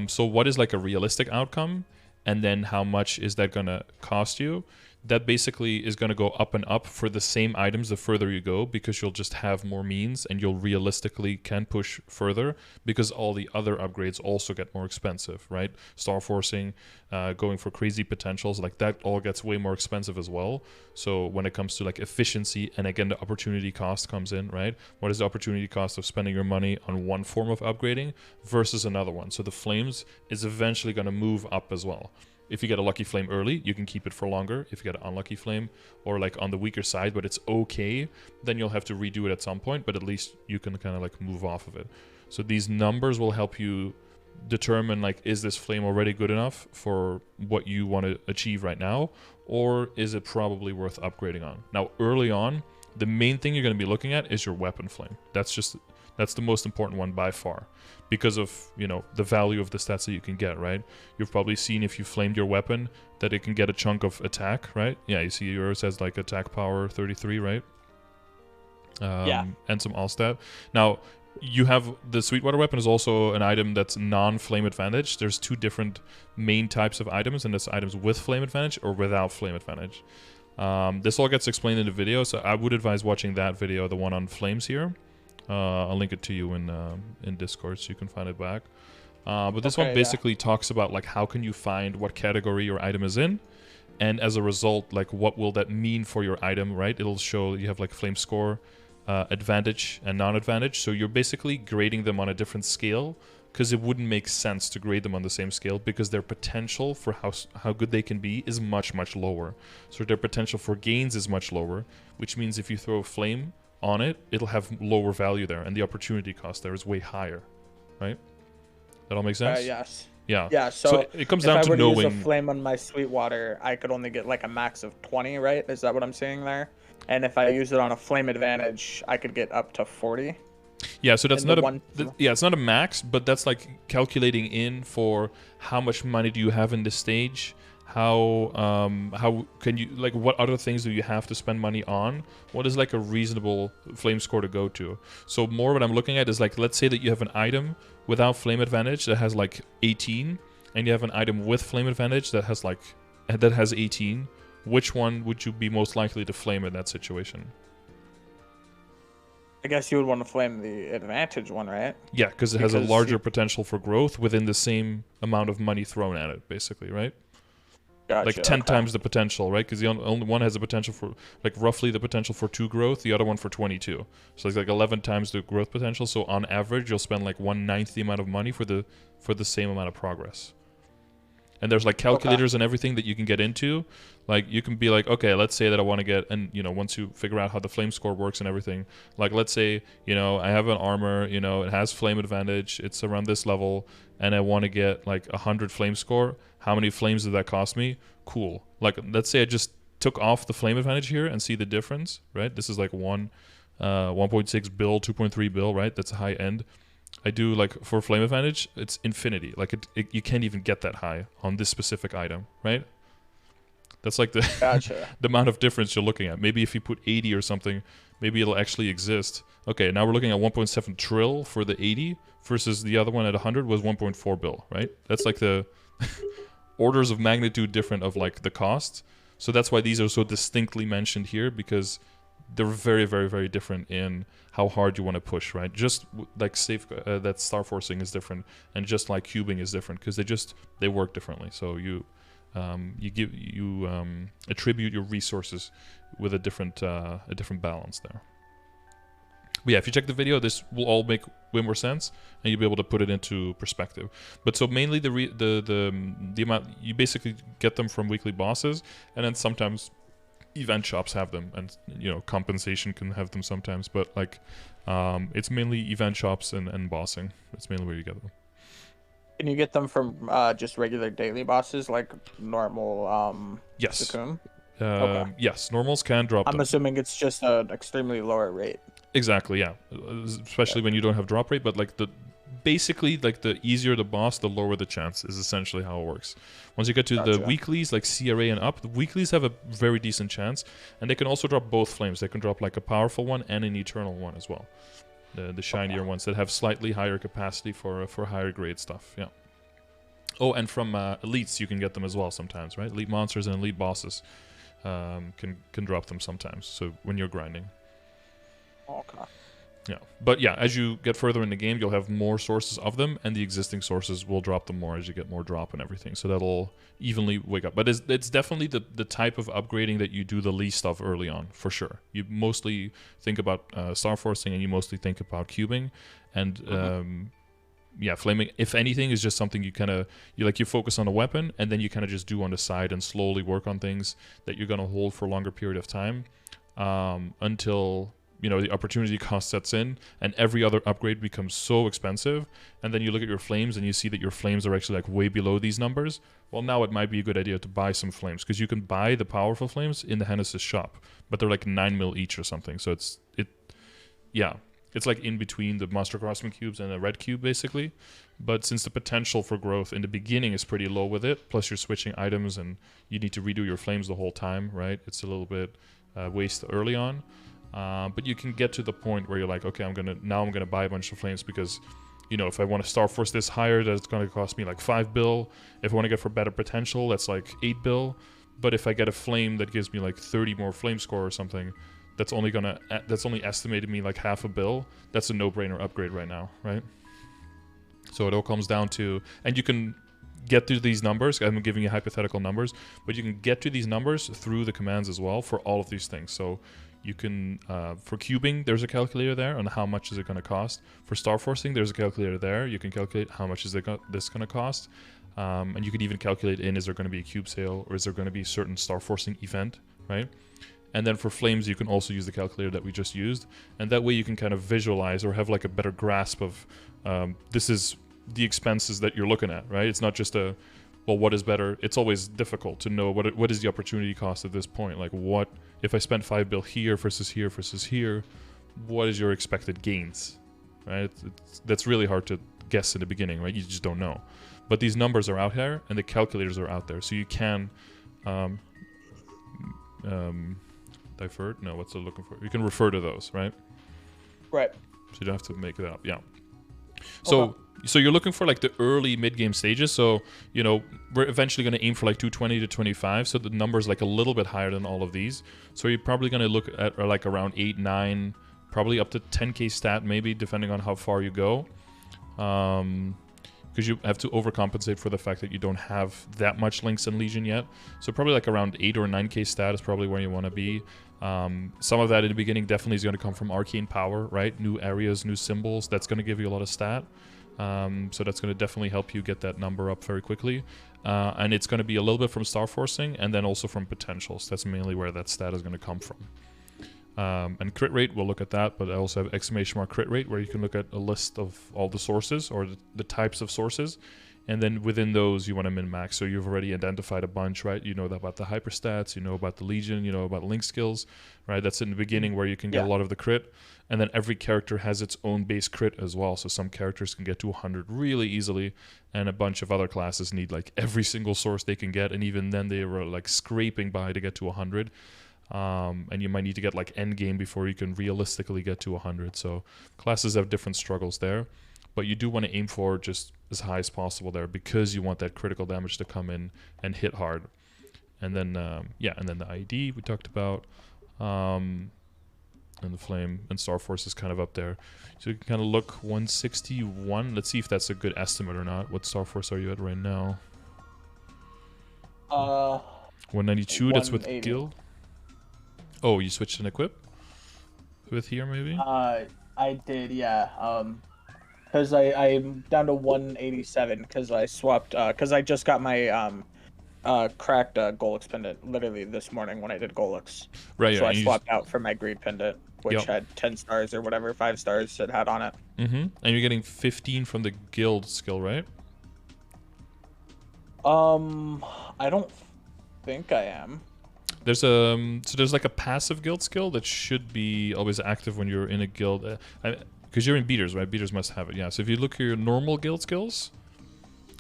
So what is like a realistic outcome, and then how much is that gonna cost you? that basically is going to go up and up for the same items the further you go, because you'll just have more means and you'll realistically can push further because all the other upgrades also get more expensive, right? Star forcing, going for crazy potentials, like that all gets way more expensive as well. So when it comes to like efficiency, and again the opportunity cost comes in, right? What is the opportunity cost of spending your money on one form of upgrading versus another one? So the flames is eventually going to move up as well. If you get a lucky flame early, you can keep it for longer. If you get an unlucky flame, or like on the weaker side, but it's okay, then you'll have to redo it at some point, but at least you can kind of like move off of it. So these numbers will help you determine, like, is this flame already good enough for what you want to achieve right now, or is it probably worth upgrading on? Now, early on, the main thing you're going to be looking at is your weapon flame. That's the most important one by far, because of, you know, the value of the stats that you can get, right? You've probably seen if you flamed your weapon that it can get a chunk of attack, right? Yeah, you see yours has like attack power 33, right? Yeah. And some all stat. Now, you have the Sweetwater weapon is also an item that's non-flame advantage. There's two different main types of items, and that's items with flame advantage or without flame advantage. This all gets explained in the video, so I would advise watching that video, the one on flames here. I'll link it to you in Discord so you can find it back. But this one basically talks about like how can you find what category your item is in, and as a result, like what will that mean for your item, right? It'll show you have like flame score, advantage and non-advantage. So you're basically grading them on a different scale, because it wouldn't make sense to grade them on the same scale, because their potential for how good they can be is much, much lower. So their potential for gains is much lower, which means if you throw a flame on it, it'll have lower value there, and the opportunity cost there is way higher, right? That all makes sense? Yes. Yeah. Yeah. So it comes down if I were to knowing. To use a flame on my Sweetwater, I could only get like a max of 20, right? Is that what I'm saying there? And if I use it on a flame advantage, I could get up to 40. Yeah, so that's not it's not a max, but that's like calculating in for how much money do you have in this stage. How can you, like, what other things do you have to spend money on? What is like a reasonable flame score to go to? So more what I'm looking at is like, let's say that you have an item without flame advantage that has like 18, and you have an item with flame advantage that has 18. Which one would you be most likely to flame in that situation? I guess you would want to flame the advantage one, right? Yeah, because it has a larger potential for growth within the same amount of money thrown at it, basically, right? Gotcha, like 10 times the potential, right? Because the only one has a potential for, like, roughly the potential for 2 growth, the other one for 22. So it's like 11 times the growth potential. So on average, you'll spend like 1/9 the amount of money for the same amount of progress. And there's like calculators and everything that you can get into. Like you can be like, okay, let's say that I want to get, and you know, once you figure out how the flame score works and everything, like let's say, you know, I have an armor, you know, it has flame advantage, it's around this level, and I want to get like 100 flame score. How many flames did that cost me? Cool. Like let's say I just took off the flame advantage here and see the difference, right? This is like 1.6 bill, 2.3 bill, right? That's a high end. I do like for flame advantage, it's infinity. Like you can't even get that high on this specific item, right? That's like the the amount of difference you're looking at. Maybe if you put 80 or something, maybe it'll actually exist. Okay, now we're looking at 1.7 trill for the 80 versus the other one at 100 was 1.4 bill, right? That's like the orders of magnitude different of like the cost. So that's why these are so distinctly mentioned here, because they're very, very, very different in how hard you want to push, right? Just like that star forcing is different, and just like cubing is different, because they work differently. So you attribute your resources with a different balance there. But yeah, if you check the video, this will all make way more sense, and you'll be able to put it into perspective. But so mainly the amount you basically get them from weekly bosses, and then sometimes event shops have them, and you know, compensation can have them sometimes, but like it's mainly event shops and bossing. It's mainly where you get them. Can you get them from just regular daily bosses, like normal yes Cocoon? Yes, normals can drop them. I'm assuming it's just an extremely lower rate. Exactly, yeah, especially when you don't have drop rate, but like basically like the easier the boss, the lower the chance is essentially how it works. Once you get to the weeklies, like CRA and up, the weeklies have a very decent chance, and they can also drop both flames. They can drop like a powerful one and an eternal one as well. The shinier ones that have slightly higher capacity for higher grade stuff. Yeah. Oh, and from elites you can get them as well sometimes, right? Elite monsters and elite bosses. can drop them sometimes. So when you're grinding. Okay. Yeah, but yeah, as you get further in the game, you'll have more sources of them, and the existing sources will drop them more as you get more drop and everything. So that'll evenly wake up. But it's definitely the type of upgrading that you do the least of early on, for sure. You mostly think about star forcing, and you mostly think about cubing, and yeah, flaming, if anything, is just something you kind of you focus on a weapon, and then you kind of just do on the side and slowly work on things that you're gonna hold for a longer period of time, until the opportunity cost sets in and every other upgrade becomes so expensive, and then you look at your flames and you see that your flames are actually like way below these numbers. Well, now it might be a good idea to buy some flames, because you can buy the powerful flames in the Hennessy's shop, but they're like 9 mil each or something. So it's like in between the Monster Crossing cubes and a red cube basically. But since the potential for growth in the beginning is pretty low with it, plus you're switching items and you need to redo your flames the whole time, right? It's a little bit waste early on. But you can get to the point where you're like, okay, I'm gonna buy a bunch of flames, because if I want to Star Force this higher, that's gonna cost me like 5 bill. If I want to get for better potential, that's like 8 bill. But if I get a flame that gives me like 30 more flame score or something, that's only estimated me like half a bill. That's a no-brainer upgrade right now, right? So it all comes down to, and you can get to these numbers. I'm giving you hypothetical numbers, but you can get to these numbers through the commands as well for all of these things. So you can, for cubing, there's a calculator there on how much is it going to cost. For star forcing, there's a calculator there. You can calculate how much is this going to cost. And you can even calculate is there going to be a cube sale, or is there going to be a certain star forcing event, right? And then for flames, you can also use the calculator that we just used. And that way you can kind of visualize or have like a better grasp of, this is the expenses that you're looking at, right? It's not just what is better? It's always difficult to know what is the opportunity cost at this point. Like, what if I spend 5 bill here versus here versus here? What is your expected gains, right? That's really hard to guess in the beginning, right? You just don't know. But these numbers are out there, and the calculators are out there, so you can divert. No, what's it looking for? You can refer to those, right? Right. So you don't have to make it up. Yeah. So you're looking for like the early mid-game stages. So, we're eventually going to aim for like 220 to 25. So the number's like a little bit higher than all of these. So you're probably going to look at like around 8, 9, probably up to 10k stat maybe, depending on how far you go. Because you have to overcompensate for the fact that you don't have that much Links and Legion yet. So probably like around 8 or 9k stat is probably where you want to be. Some of that in the beginning definitely is going to come from Arcane power, right? New areas, new symbols. That's going to give you a lot of stat. So that's going to definitely help you get that number up very quickly. And it's going to be a little bit from Star Forcing, and then also from potentials. That's mainly where that stat is going to come from. And crit rate, we'll look at that, but I also have exclamation mark crit rate, where you can look at a list of all the sources, or the types of sources. And then within those, you want to min-max. So you've already identified a bunch, right? You know about the hyperstats, you know about the Legion, you know about Link skills, right? That's in the beginning where you can get a lot of the crit. And then every character has its own base crit as well. So some characters can get to 100 really easily, and a bunch of other classes need like every single source they can get. And even then they were like scraping by to get to 100. And you might need to get like end game before you can realistically get to 100. So classes have different struggles there. But you do want to aim for just as high as possible there, because you want that critical damage to come in and hit hard. And then, and then the ID we talked about, and the Flame and Star Force is kind of up there. So you can kind of look 161. Let's see if that's a good estimate or not. What Star Force are you at right now? 192, that's with Guild. Oh, you switched an equip? With here, maybe? I did, yeah. Because I'm down to 187 because I swapped, because I just got my cracked Gollux pendant literally this morning when I did Gollux. Right, yeah. So I swapped out for my greed pendant, which had 10 stars or whatever, 5 stars it had on it. And you're getting 15 from the guild skill, right? I don't think I am. There's there's like a passive guild skill that should be always active when you're in a guild. Because you're in beaters, right? Beaters must have it, yeah. So if you look at your normal guild skills,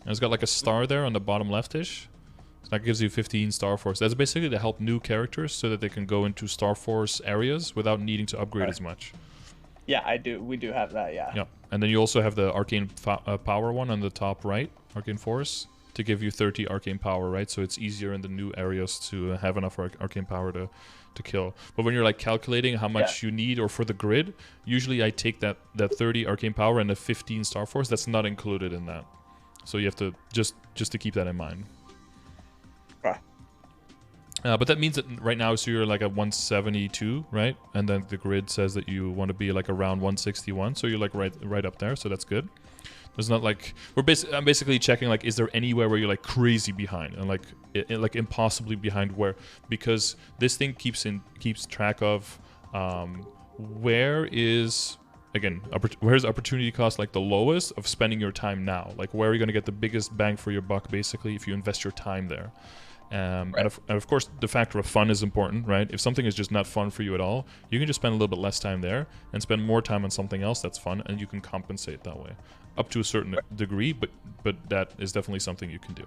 and it's got like a star there on the bottom leftish. So that gives you 15 Star Force. That's basically to help new characters so that they can go into Star Force areas without needing to upgrade as much. Yeah, I do. We do have that, yeah. Yeah, and then you also have the Arcane power one on the top right, Arcane Force. to give you 30 arcane power, right? So it's easier in the new areas to have enough arcane power to kill. But when you're like calculating how much you need, or for the grid, usually I take that 30 arcane power and the 15 star force. That's not included in that. So you have to just to keep that in mind. But that means that right now, so you're like at 172, right? And then the grid says that you want to be like around 161, so you're like right up there. So that's good. There's not like I'm basically checking like, is there anywhere where you're like crazy behind and like like impossibly behind where, because this thing keeps track of where's opportunity cost like the lowest of spending your time now. Like where are you going to get the biggest bang for your buck basically if you invest your time there. And of course, the factor of fun is important, right? If something is just not fun for you at all, you can just spend a little bit less time there and spend more time on something else that's fun, and you can compensate that way up to a certain degree, but that is definitely something you can do.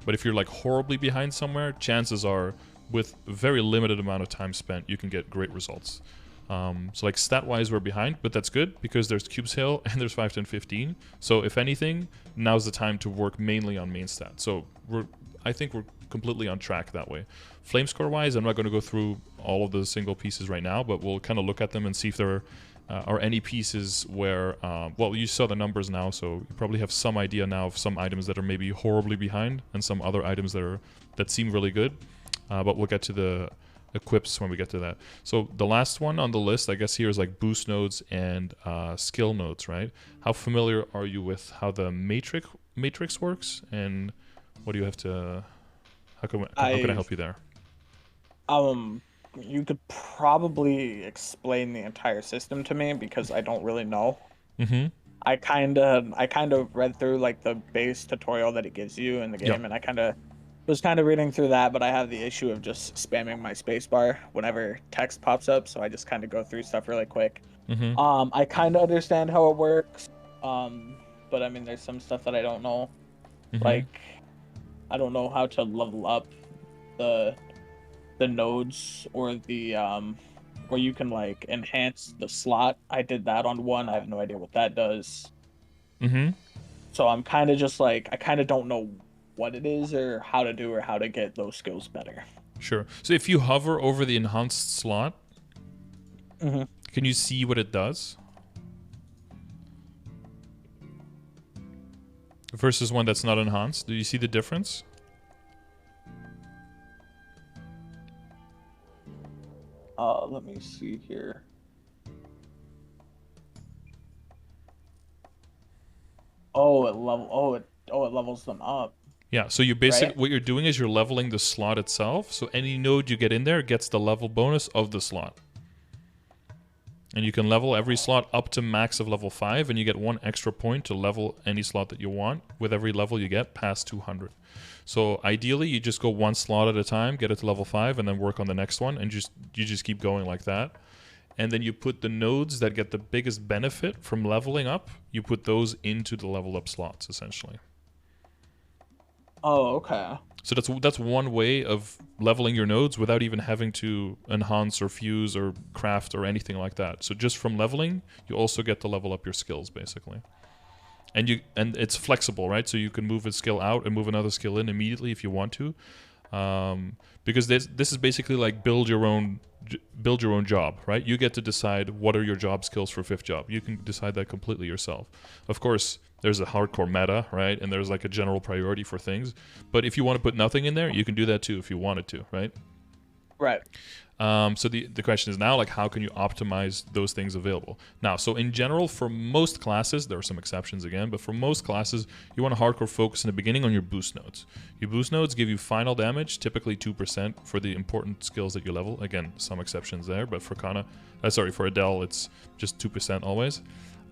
But if you're like horribly behind somewhere, chances are with very limited amount of time spent, you can get great results. So like stat-wise, we're behind, but that's good because there's Cubes Hill and there's 5, 10, 15. So if anything, now's the time to work mainly on main stat. So I think we're completely on track that way. Flame score wise, I'm not going to go through all of the single pieces right now, but we'll kind of look at them and see if there are any pieces where, well, you saw the numbers now, so you probably have some idea now of some items that are maybe horribly behind and some other items that seem really good. But we'll get to the equips when we get to that. So the last one on the list, I guess, here is like boost nodes and skill nodes, right? How familiar are you with how the matrix works, and what do you have to? How can I help you there? You could probably explain the entire system to me because I don't really know. Mm-hmm. I kind of read through like the base tutorial that it gives you in the game, and I was reading through that, but I have the issue of just spamming my spacebar whenever text pops up, so I just kind of go through stuff really quick. Mm-hmm. I kind of understand how it works, but I mean, there's some stuff that I don't know. Mm-hmm. Like, I don't know how to level up the nodes or the where you can like enhance the slot. I did that on one. I have no idea what that does. Mm-hmm. So I'm kind of just like, I kind of don't know what it is or how to do or how to get those skills better. Sure. So if you hover over the enhanced slot, can you see what it does? Versus one that's not enhanced. Do you see the difference? Let me see here. It levels them up. Yeah, so you what you're doing is you're leveling the slot itself. So any node you get in there gets the level bonus of the slot. And you can level every slot up to max of level 5, and you get 1 extra point to level any slot that you want with every level you get past 200. So ideally, you just go 1 slot at a time, get it to level 5, and then work on the next one, and you just keep going like that. And then you put the nodes that get the biggest benefit from leveling up, you put those into the level up slots, essentially. Oh, okay. So that's one way of leveling your nodes without even having to enhance or fuse or craft or anything like that. So just from leveling, you also get to level up your skills, basically. And it's flexible, right? So you can move a skill out and move another skill in immediately if you want to. Because this is basically like build your own job, right? You get to decide what are your job skills for 5th job. You can decide that completely yourself. Of course, there's a hardcore meta, right? And there's like a general priority for things. But if you want to put nothing in there, you can do that too if you wanted to, right? Right. So the question is now, like, how can you optimize those things available? Now, so in general, for most classes, there are some exceptions again, but for most classes, you want to hardcore focus in the beginning on your boost nodes. Your boost nodes give you final damage, typically 2% for the important skills that you level. Again, some exceptions there, but for for Adele, it's just 2% always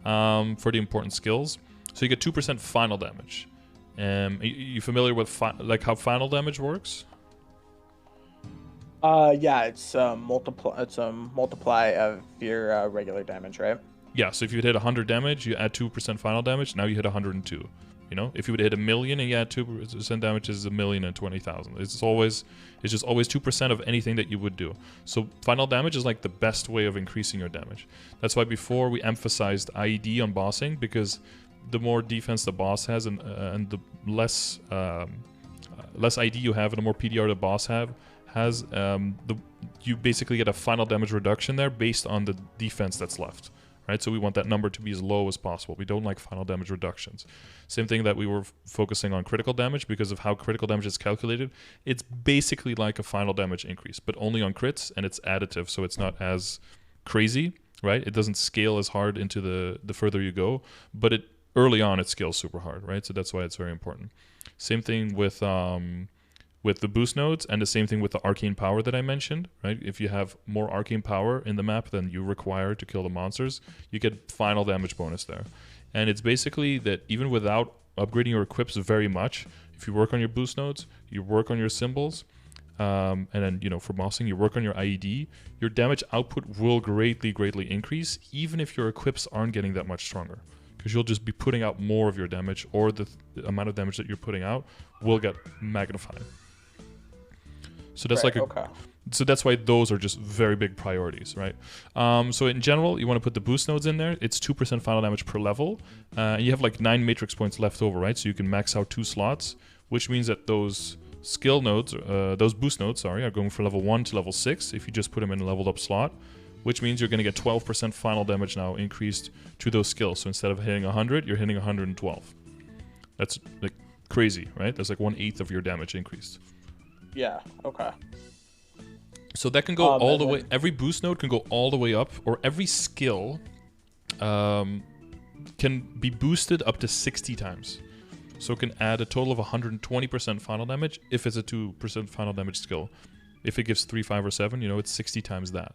for the important skills. So you get 2% final damage. You familiar with how final damage works? Yeah, it's multiply of your regular damage, right? Yeah, so if you hit 100 damage, you add 2% final damage. Now you hit 102. You know, if you would hit 1,000,000 and you add 2% damage, is 1,020,000. It's just always 2% of anything that you would do. So final damage is like the best way of increasing your damage. That's why before we emphasized IED on bossing, because the more defense the boss has, and the less less ID you have, and the more PDR the boss has, you basically get a final damage reduction there based on the defense that's left. Right, so we want that number to be as low as possible. We don't like final damage reductions. Same thing that we were focusing on critical damage because of how critical damage is calculated. It's basically like a final damage increase, but only on crits, and it's additive, so it's not as crazy, right? It doesn't scale as hard into the further you go, but early on it scales super hard, right? So that's why it's very important. Same thing with the boost nodes, and the same thing with the arcane power that I mentioned, right? If you have more arcane power in the map than you require to kill the monsters, you get final damage bonus there. And it's basically that even without upgrading your equips very much, if you work on your boost nodes, you work on your symbols, and then, you know, for bossing, you work on your IED, your damage output will greatly increase, even if your equips aren't getting that much stronger. Because you'll just be putting out more of your damage, or the amount of damage that you're putting out will get magnified. So that's so that's why those are just very big priorities, right? So in general, you want to put the boost nodes in there. It's 2% final damage per level. You have like 9 matrix points left over, right? So you can max out 2 slots, which means that those skill nodes, those boost nodes, are going from level 1 to level 6 if you just put them in a leveled up slot, which means you're going to get 12% final damage now increased to those skills. So instead of hitting 100, you're hitting 112. That's like crazy, right? That's like 1/8 of your damage increased. Yeah, okay. So that can go all the way, every boost node can go all the way up, or every skill can be boosted up to 60 times. So it can add a total of 120% final damage if it's a 2% final damage skill. If it gives 3, 5, or 7, you know, it's 60 times that.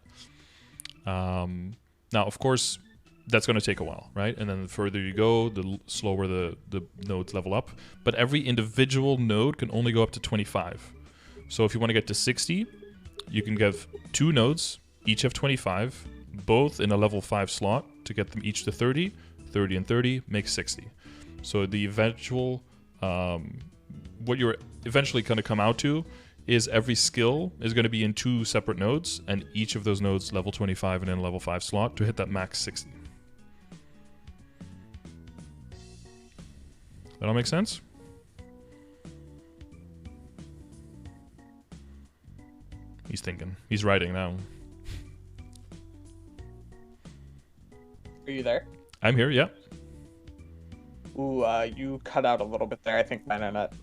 Now, of course, that's going to take a while, right? And then the further you go, the slower the nodes level up. But every individual node can only go up to 25. So if you want to get to 60, you can give 2 nodes, each have 25, both in a level 5 slot to get them each to 30. 30 and 30 makes 60. So the eventual, what you're eventually going to come out to is every skill is going to be in 2 separate nodes, and each of those nodes level 25 and in a level 5 slot to hit that max 60. That all make sense? He's thinking. He's writing now. Are you there? I'm here, yeah. Ooh, you cut out a little bit there. I think my internet.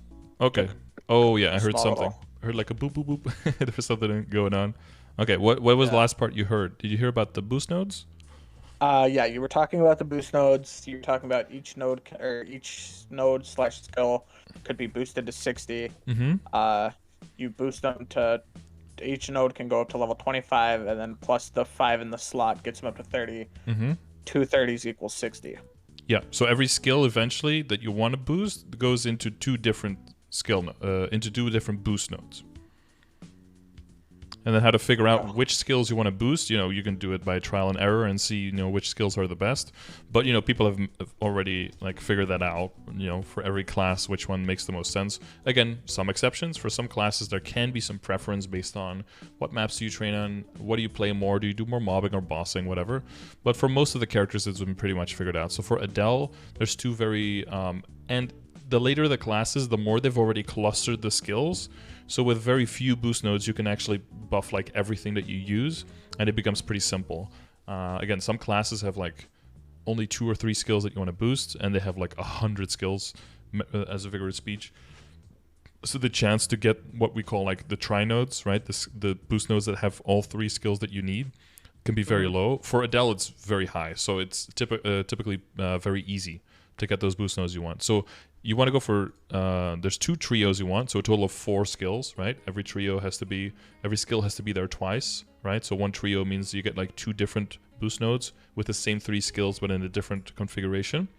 Okay. Oh, yeah, I heard Small something. little. I heard like a boop, boop, boop. There was something going on. Okay, what was the last part you heard? Did you hear about the boost nodes? Yeah, you were talking about the boost nodes. You were talking about each node or each node / skill could be boosted to 60. Mm-hmm. You boost them to each node can go up to level 25, and then plus the 5 in the slot gets them up to 30. Mm-hmm. 2 30s equals 60. Yeah. So every skill eventually that you want to boost goes into 2 different into 2 different boost nodes. And then how to figure out which skills you want to boost, you know, you can do it by trial and error and see, you know, which skills are the best. But, you know, people have already, like, figured that out, you know, for every class, which one makes the most sense. Again, some exceptions. For some classes, there can be some preference based on what maps do you train on, what do you play more, do you do more mobbing or bossing, whatever. But for most of the characters, it's been pretty much figured out. So for Adele, there's 2 very... and the later the classes, the more they've already clustered the skills. So with very few boost nodes, you can actually buff like everything that you use, and it becomes pretty simple. Again, some classes have like only 2 or 3 skills that you want to boost, and they have like 100 skills as a figure of speech. So the chance to get what we call like the tri nodes, right? The boost nodes that have all 3 skills that you need can be very low. For Adele, it's very high. So it's typically very easy to get those boost nodes you want. So you want to go for, there's 2 trios you want, so a total of 4 skills, right? Every skill has to be there twice, right? So one trio means you get like 2 different boost nodes with the same 3 skills, but in a different configuration.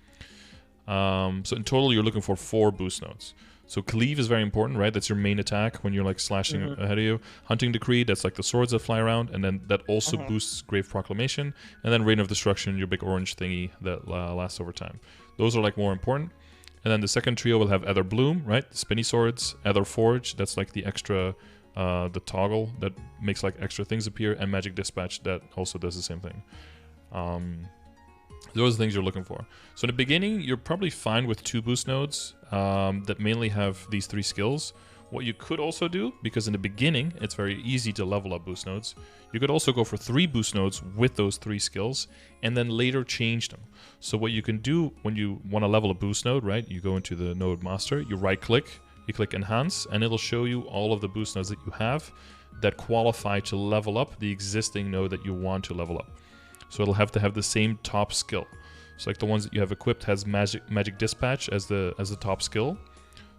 So in total, you're looking for 4 boost nodes. So Cleave is very important, right? That's your main attack when you're like slashing ahead of you. Hunting Decree, that's like the swords that fly around, and then that also boosts Grave Proclamation. And then Reign of Destruction, your big orange thingy that lasts over time. Those are like more important. And then the second trio will have Ether Bloom, right? Spinny Swords, Ether Forge, that's like the extra, the toggle that makes like extra things appear, and Magic Dispatch that also does the same thing. Those are the things you're looking for. So in the beginning, you're probably fine with 2 boost nodes that mainly have these 3 skills. What you could also do, because in the beginning, it's very easy to level up boost nodes, you could also go for 3 boost nodes with those 3 skills, and then later change them. So what you can do when you want to level a boost node, right? You go into the node master, you right-click, you click enhance, and it'll show you all of the boost nodes that you have that qualify to level up the existing node that you want to level up. So it'll have to have the same top skill. So like the ones that you have equipped has magic dispatch as the top skill.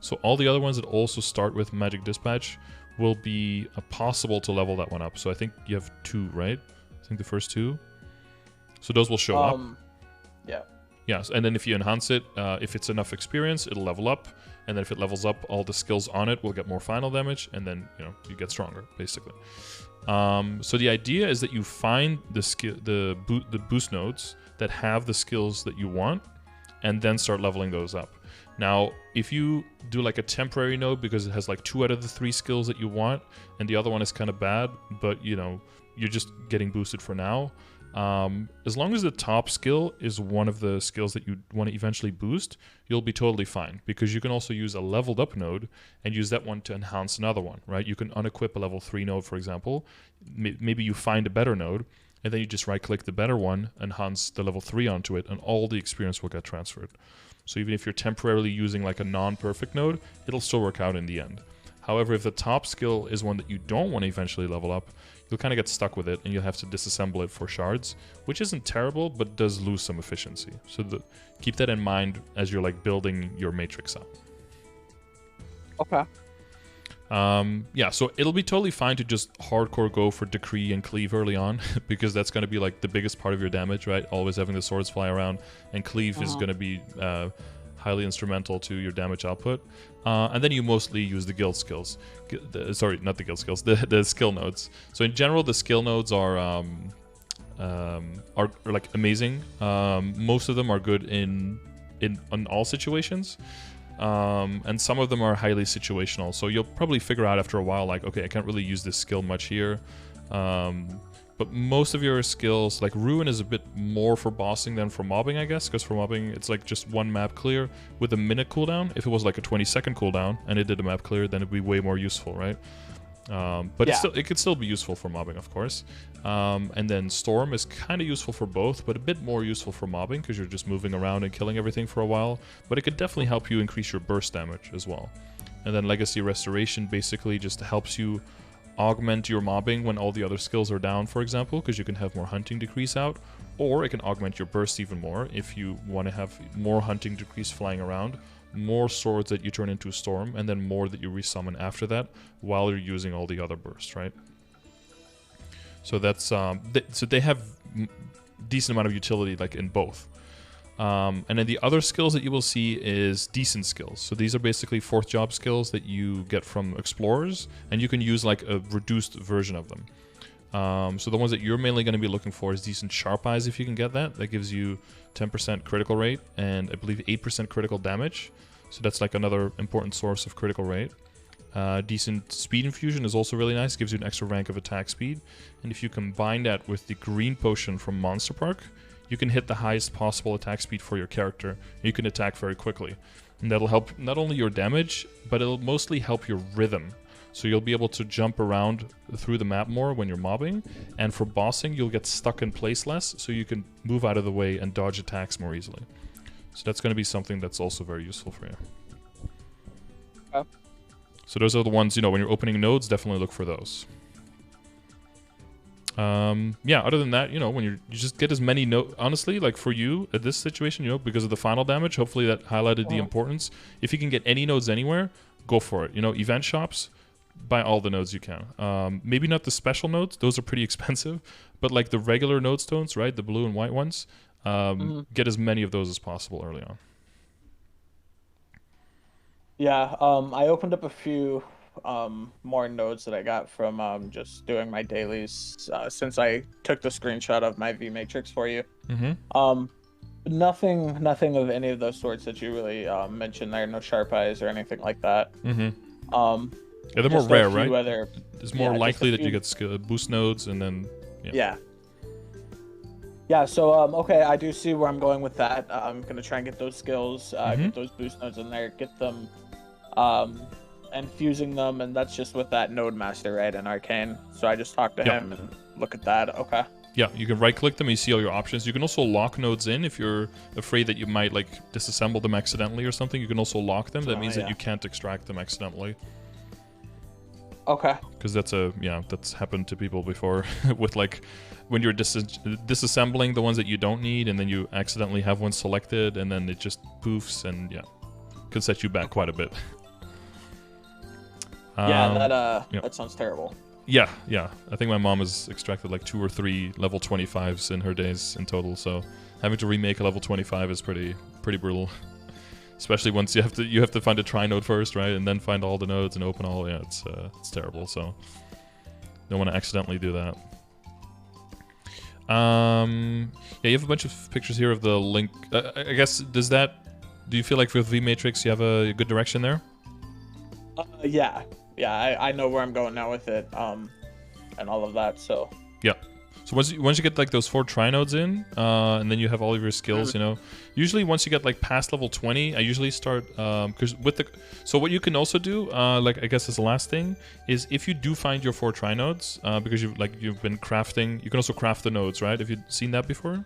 So all the other ones that also start with magic dispatch will be possible to level that one up. So I think you have 2, right? I think the first 2. So those will show up. Yeah. Yes, and then if you enhance it, if it's enough experience, it'll level up. And then if it levels up, all the skills on it will get more final damage, and then you get stronger, basically. So the idea is that you find the boost nodes that have the skills that you want, and then start leveling those up. Now, if you do like a temporary node because it has like 2 out of the 3 skills that you want, and the other one is kind of bad, but you're just getting boosted for now. As long as the top skill is one of the skills that you want to eventually boost, you'll be totally fine, because you can also use a leveled up node and use that one to enhance another one, right? You can unequip a level 3 node, for example. Maybe you find a better node, and then you just right click the better one, enhance the level 3 onto it, and all the experience will get transferred. So even if you're temporarily using like a non-perfect node, it'll still work out in the end. However, if the top skill is one that you don't want to eventually level up, you'll kind of get stuck with it, and you'll have to disassemble it for shards, which isn't terrible, but does lose some efficiency. So keep that in mind as you're like building your matrix up. Okay. Yeah, so it'll be totally fine to just hardcore go for decree and cleave early on, because that's going to be like the biggest part of your damage, right? Always having the swords fly around, and cleave is going to be highly instrumental to your damage output. And then you mostly use the guild skills. Sorry, not the guild skills, the skill nodes. So in general, the skill nodes are like amazing. Most of them are good in all situations. And some of them are highly situational. So you'll probably figure out after a while, like, okay, I can't really use this skill much here. But most of your skills, like Ruin is a bit more for bossing than for mobbing, I guess, because for mobbing, it's like just 1 map clear with a minute cooldown. If it was like a 20-second cooldown and it did a map clear, then it'd be way more useful, right? But yeah, it could still be useful for mobbing, of course. And then Storm is kind of useful for both, but a bit more useful for mobbing because you're just moving around and killing everything for a while. But it could definitely help you increase your burst damage as well. And then Legacy Restoration basically just helps you augment your mobbing when all the other skills are down, for example, because you can have more hunting decrease out, or it can augment your burst even more if you want to have more hunting decrease flying around, more swords that you turn into a storm, and then more that you resummon after that while you're using all the other bursts, right? So that's so they have decent amount of utility like in both. And then the other skills that you will see is decent skills. So these are basically 4th job skills that you get from explorers, and you can use like a reduced version of them. So the ones that you're mainly going to be looking for is decent sharp eyes, if you can get that. That gives you 10% critical rate and I believe 8% critical damage. So that's like another important source of critical rate. Decent speed infusion is also really nice. Gives you an extra rank of attack speed. And if you combine that with the green potion from Monster Park, you can hit the highest possible attack speed for your character. You can attack very quickly. And that'll help not only your damage, but it'll mostly help your rhythm. So you'll be able to jump around through the map more when you're mobbing. And for bossing, you'll get stuck in place less, so you can move out of the way and dodge attacks more easily. So that's going to be something that's also very useful for you. Oh. So those are the ones, when you're opening nodes, definitely look for those. Yeah, other than that, when you just get as many nodes, honestly, like for you at this situation, because of the final damage, hopefully that highlighted the importance. If you can get any nodes anywhere, go for it. Event shops, buy all the nodes you can. Maybe not the special nodes, those are pretty expensive, but like the regular node stones, right, the blue and white ones, get as many of those as possible early on. Yeah, I opened up a few more nodes that I got from just doing my dailies since I took the screenshot of my V matrix for you. Nothing of any of those sorts that you really mentioned there. No sharp eyes or anything like that. Yeah, they're more rare, right? Other, it's more likely that you get boost nodes, and then yeah. Yeah, so okay, I do see where I'm going with that. I'm gonna try and get those skills, get those boost nodes in there, get them, and fusing them, and that's just with that node master, right, in Arcane. So I just talk to him and look at that. Okay. Yeah, you can right-click them. You see all your options. You can also lock nodes in if you're afraid that you might like disassemble them accidentally or something. You can also lock them. That means that you can't extract them accidentally. Okay. Because that's happened to people before with like when you're disassembling the ones that you don't need, and then you accidentally have one selected, and then it just poofs, and could set you back quite a bit. That sounds terrible. Yeah. I think my mom has extracted like 2 or 3 level 25s in her days in total. So having to remake a level 25 is pretty brutal. Especially once you have to find a try node first, right, and then find all the nodes and open all. Yeah, it's terrible. So don't want to accidentally do that. You have a bunch of pictures here of the link. I guess do you feel like with VMatrix you have a good direction there? Yeah, I know where I'm going now with it, and all of that. So yeah. So once you get like those 4 trinodes in, and then you have all of your skills, usually once you get like past level 20, I usually start because so what you can also do, like I guess as the last thing, is if you do find your 4 trinodes, because you've been crafting, you can also craft the nodes, right? Have you seen that before?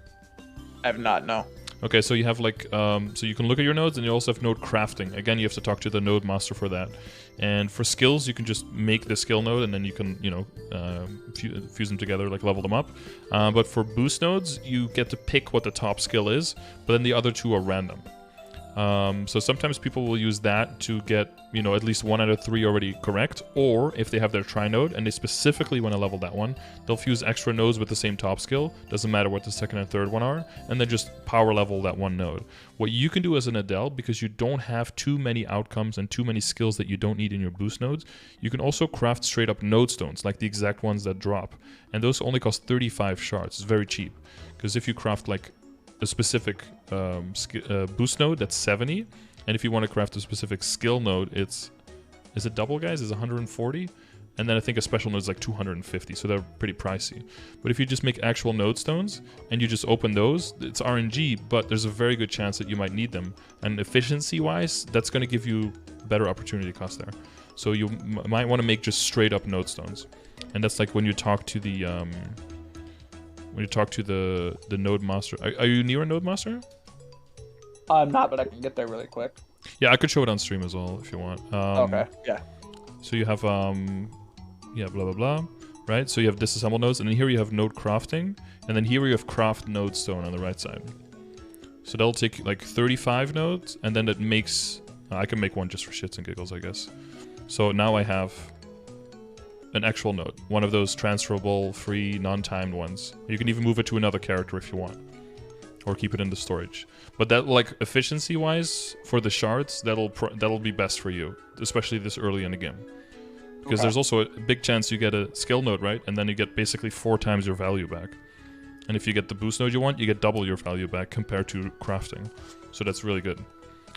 I have not, no. Okay, so you have like, so you can look at your nodes, and you also have node crafting. Again, you have to talk to the node master for that. And for skills, you can just make the skill node, and then you can, fuse them together, like level them up. But for boost nodes, you get to pick what the top skill is, but then the other 2 are random. So sometimes people will use that to get, at least 1 out of 3 already correct, or if they have their tri node and they specifically want to level that one, they'll fuse extra nodes with the same top skill, doesn't matter what the second and third one are, and then just power level that one node. What you can do as an Adele, because you don't have too many outcomes and too many skills that you don't need in your boost nodes, you can also craft straight up node stones, like the exact ones that drop, and those only cost 35 shards. It's very cheap, because if you craft like a specific boost node, that's 70, and if you want to craft a specific skill node, is it double, guys? Is 140, and then I think a special node is like 250, so they're pretty pricey. But if you just make actual node stones and you just open those, it's RNG, but there's a very good chance that you might need them, and efficiency wise, that's going to give you better opportunity cost there. So you might want to make just straight up node stones, and that's like when you talk to the the node master. Are you near a node master? I'm not, but I can get there really quick. Yeah, I could show it on stream as well if you want. Okay, yeah. So you have blah blah blah, right? So you have disassemble nodes, and then here you have node crafting, and then here you have craft node stone on the right side. So that'll take like 35 nodes, and then that makes I can make one just for shits and giggles, I guess. So now I have an actual node, one of those transferable, free, non-timed ones. You can even move it to another character if you want, or keep it in the storage. But that, like, efficiency-wise, for the shards, that'll be best for you, especially this early in the game, because there's also a big chance you get a skill node, right, and then you get basically 4 times your value back. And if you get the boost node you want, you get double your value back compared to crafting. So that's really good.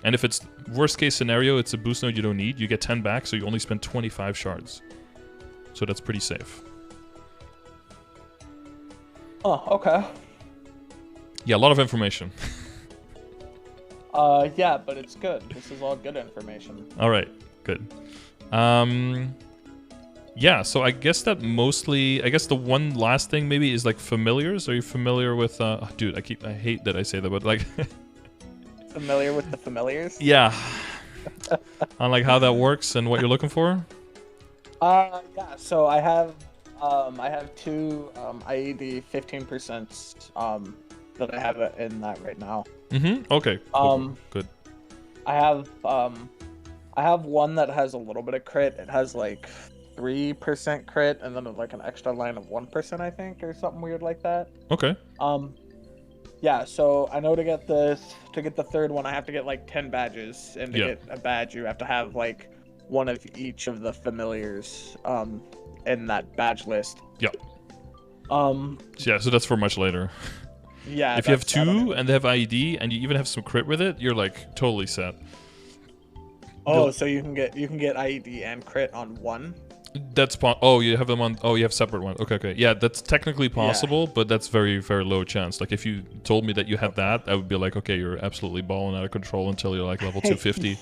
And if it's worst case scenario, it's a boost node you don't need, you get 10 back, so you only spend 25 shards. So that's pretty safe. Oh, okay. Yeah, a lot of information. Yeah, but it's good. This is all good information. All right, good. Yeah, so I guess that mostly, I guess the one last thing maybe is like familiars. Are you familiar with, dude, I hate that I say that, but like... Familiar with the familiars? Yeah. On like how that works and what you're looking for? Yeah, so I have 2 IED 15% that I have in that right now. Okay. Good. I have one that has a little bit of crit. It has like 3% crit, and then like an extra line of 1%, I think, or something weird like that. Okay. Yeah, so I know to get the third one, I have to get like 10 badges, and to get a badge, you have to have like one of each of the familiars in that badge list. Yeah. Yeah, so that's for much later. Yeah. If you have 2 and they have IED and you even have some crit with it, you're like totally set. Oh, so you can get IED and crit on one? Oh, you have them on. Oh, you have separate ones. Okay, okay. Yeah, that's technically possible, but that's very, very low chance. Like if you told me that you had that, I would be like, okay, you're absolutely balling out of control until you're like level 250.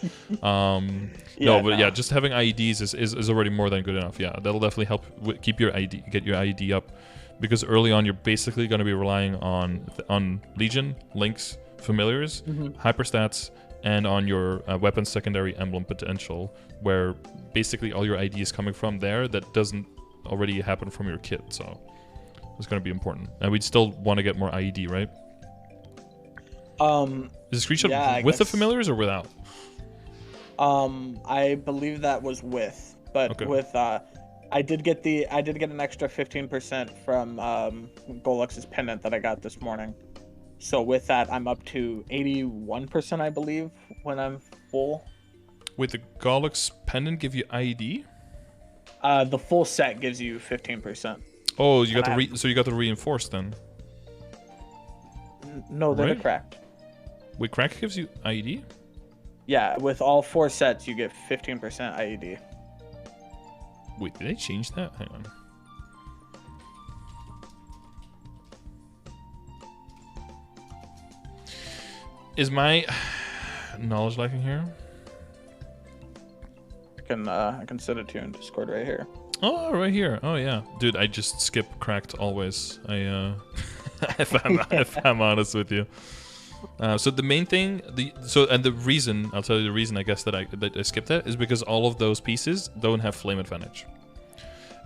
Yeah, just having IEDs is already more than good enough. Yeah, that'll definitely help keep your ID, get your IED up, because early on you're basically going to be relying on Legion, Links, Familiars, Hyperstats, and on your weapon secondary emblem potential, where basically all your ID is coming from there that doesn't already happen from your kit. So it's going to be important. And we'd still want to get more IED, right? Is the screenshot with the familiars or without? I believe that was with, but okay. With I did get an extra 15% from Gollux's pendant that I got this morning. So with that, I'm up to 81%, I believe, when I'm full. Wait, the Gollux pendant give you IED? The full set gives you 15%. Oh, you got so you got the reinforced then? No, they're the cracked. Wait, cracked gives you IED? Yeah, with all 4 sets, you get 15% IED. Wait, did they change that? Hang on. Is my knowledge lacking here? I can send it to you in Discord right here. Oh, right here. Oh yeah, dude, I just skip cracked always. If I'm honest with you. So the main thing, the reason I'll tell you the reason I guess that I skipped that is because all of those pieces don't have flame advantage.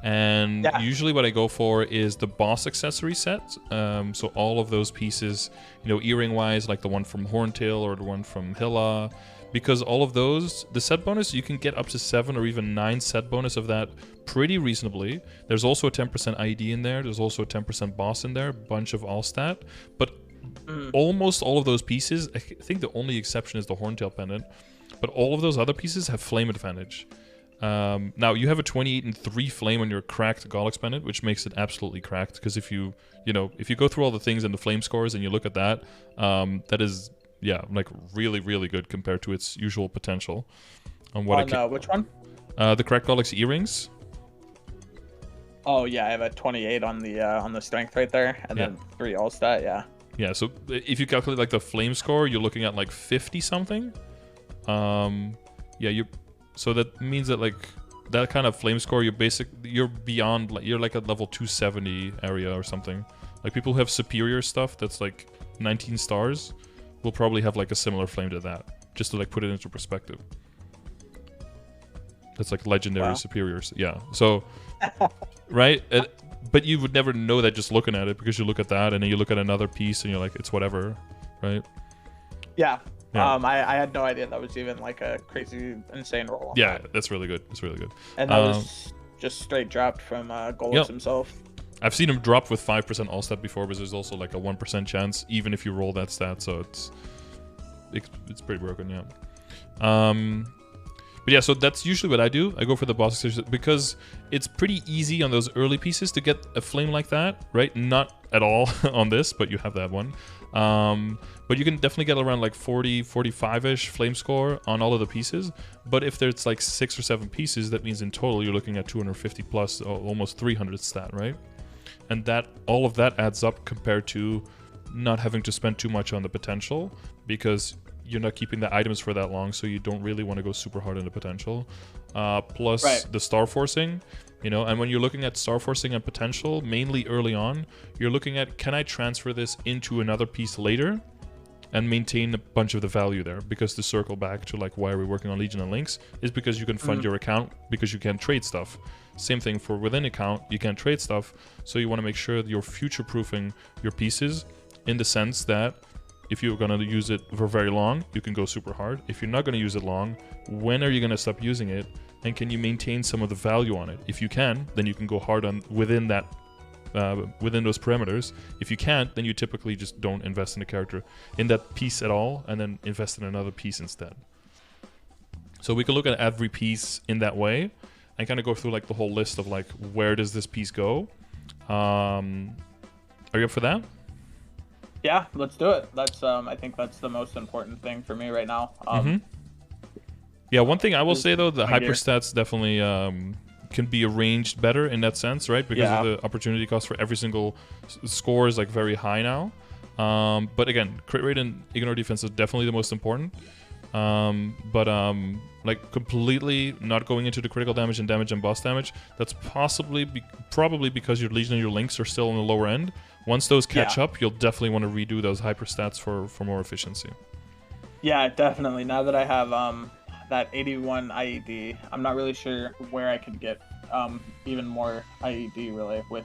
And usually what I go for is the boss accessory set. So all of those pieces, earring wise, like the one from Horntail or the one from Hilla, because all of those, the set bonus, you can get up to 7 or even 9 set bonus of that pretty reasonably. There's also a 10% ID in there. There's also a 10% boss in there, bunch of all stat. But almost all of those pieces, I think the only exception is the Horntail pendant, but all of those other pieces have flame advantage. Now you have a 28 and 3 flame on your cracked Gollux pendant, which makes it absolutely cracked, because if you go through all the things in the flame scores and you look at that, that is like really, really good compared to its usual potential. On what which one? The cracked Gollux earrings. Oh yeah, I have a 28 on the strength right there, and then 3 all stat. Yeah, so if you calculate like the flame score, you're looking at like 50 something. So that means that like that kind of flame score, you're beyond, like you're like at level 270 area or something. Like people who have superior stuff that's like 19 stars will probably have like a similar flame to that, just to like put it into perspective. That's like legendary superiors. Yeah. So, right? But you would never know that just looking at it, because you look at that and then you look at another piece and you're like, it's whatever, right? Yeah. I had no idea that was even like a crazy, insane roll. Yeah, that's really good. It's really good. And that was just straight dropped from Gollux himself. I've seen him drop with 5% all stat before, but there's also like a 1% chance, even if you roll that stat, so it's pretty broken, yeah. But yeah, so that's usually what I do. I go for the boss because it's pretty easy on those early pieces to get a flame like that, right? Not at all on this, but you have that one. But you can definitely get around like 40, 45-ish flame score on all of the pieces. But if there's like 6 or 7 pieces, that means in total you're looking at 250 plus, almost 300 stat, right? And all of that adds up compared to not having to spend too much on the potential, because you're not keeping the items for that long, so you don't really want to go super hard on the potential. Plus the star forcing, and when you're looking at star forcing and potential, mainly early on, you're looking at, can I transfer this into another piece later and maintain a bunch of the value there? Because to circle back to like why are we working on Legion and Links is because you can fund your account, because you can trade stuff. Same thing for within account, you can trade stuff, so you want to make sure that you're future-proofing your pieces, in the sense that if you're going to use it for very long, you can go super hard. If you're not going to use it long, when are you going to stop using it? And can you maintain some of the value on it? If you can, then you can go hard on within those parameters. If you can't, then you typically just don't invest in the character, in that piece at all, and then invest in another piece instead. So we can look at every piece in that way and kind of go through like the whole list of like, where does this piece go? Are you up for that? Yeah, let's do it. That's I think that's the most important thing for me right now. Yeah, one thing I will say though, the hyperstats definitely can be arranged better in that sense, right? Because of the opportunity cost for every single score is like very high now. But again, crit rate and ignore defense is definitely the most important. Like completely not going into the critical damage and boss damage, that's probably because your Legion and your Lynx are still on the lower end. Once those catch up, you'll definitely want to redo those hyper stats for more efficiency. Yeah, definitely. Now that I have that 81 IED, I'm not really sure where I could get even more IED really with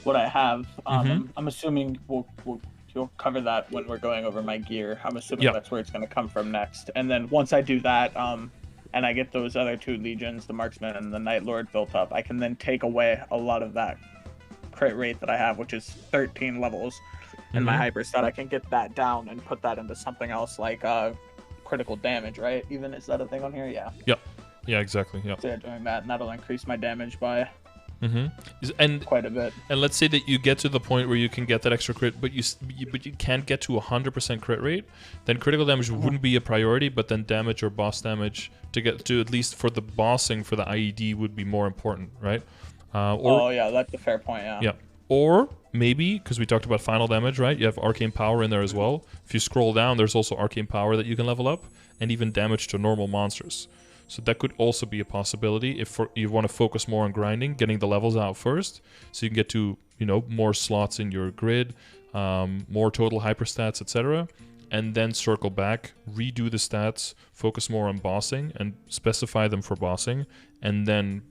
what I have. I'm assuming you'll cover that when we're going over my gear. I'm assuming that's where it's going to come from next. And then once I do that, and I get those other 2 legions, the marksman and the Night Lord, built up, I can then take away a lot of that crit rate that I have, which is 13 levels, and my hyper stat. I can get that down and put that into something else like critical damage, right? Even is that a thing on here? Yeah. Yep. Yeah, exactly. Yeah. So doing that, and that'll increase my damage by and quite a bit. And let's say that you get to the point where you can get that extra crit, but you can't get to 100% crit rate, then critical damage wouldn't be a priority, but then damage or boss damage to get to, at least for the bossing for the IED, would be more important, right? That's a fair point. Yeah. Or maybe, because we talked about final damage, right? You have Arcane Power in there as well. If you scroll down, there's also Arcane Power that you can level up, and even damage to normal monsters. So that could also be a possibility if you want to focus more on grinding, getting the levels out first, so you can get to, more slots in your grid, more total hyperstats, etc., and then circle back, redo the stats, focus more on bossing, and specify them for bossing, and then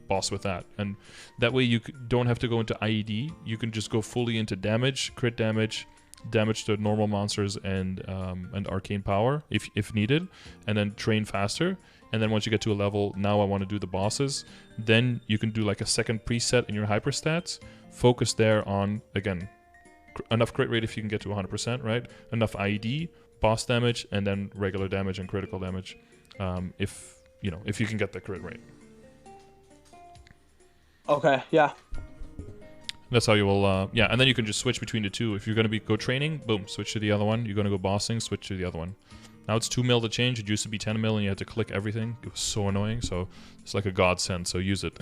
boss with that. And that way you don't have to go into IED. You can just go fully into damage, crit damage, damage to normal monsters, and Arcane Power if needed, and then train faster. And then once you get to a level, now I want to do the bosses, then you can do like a second preset in your hyper stats, focus there on, again, enough crit rate if you can get to 100%, right? Enough IED, boss damage, and then regular damage and critical damage, if you can get the crit rate. Okay, yeah. That's how you will, and then you can just switch between the two. If you're going to go training, boom, switch to the other one. You're going to go bossing, switch to the other one. Now it's 2 mil to change. It used to be 10 mil and you had to click everything. It was so annoying, so it's like a godsend, so use it.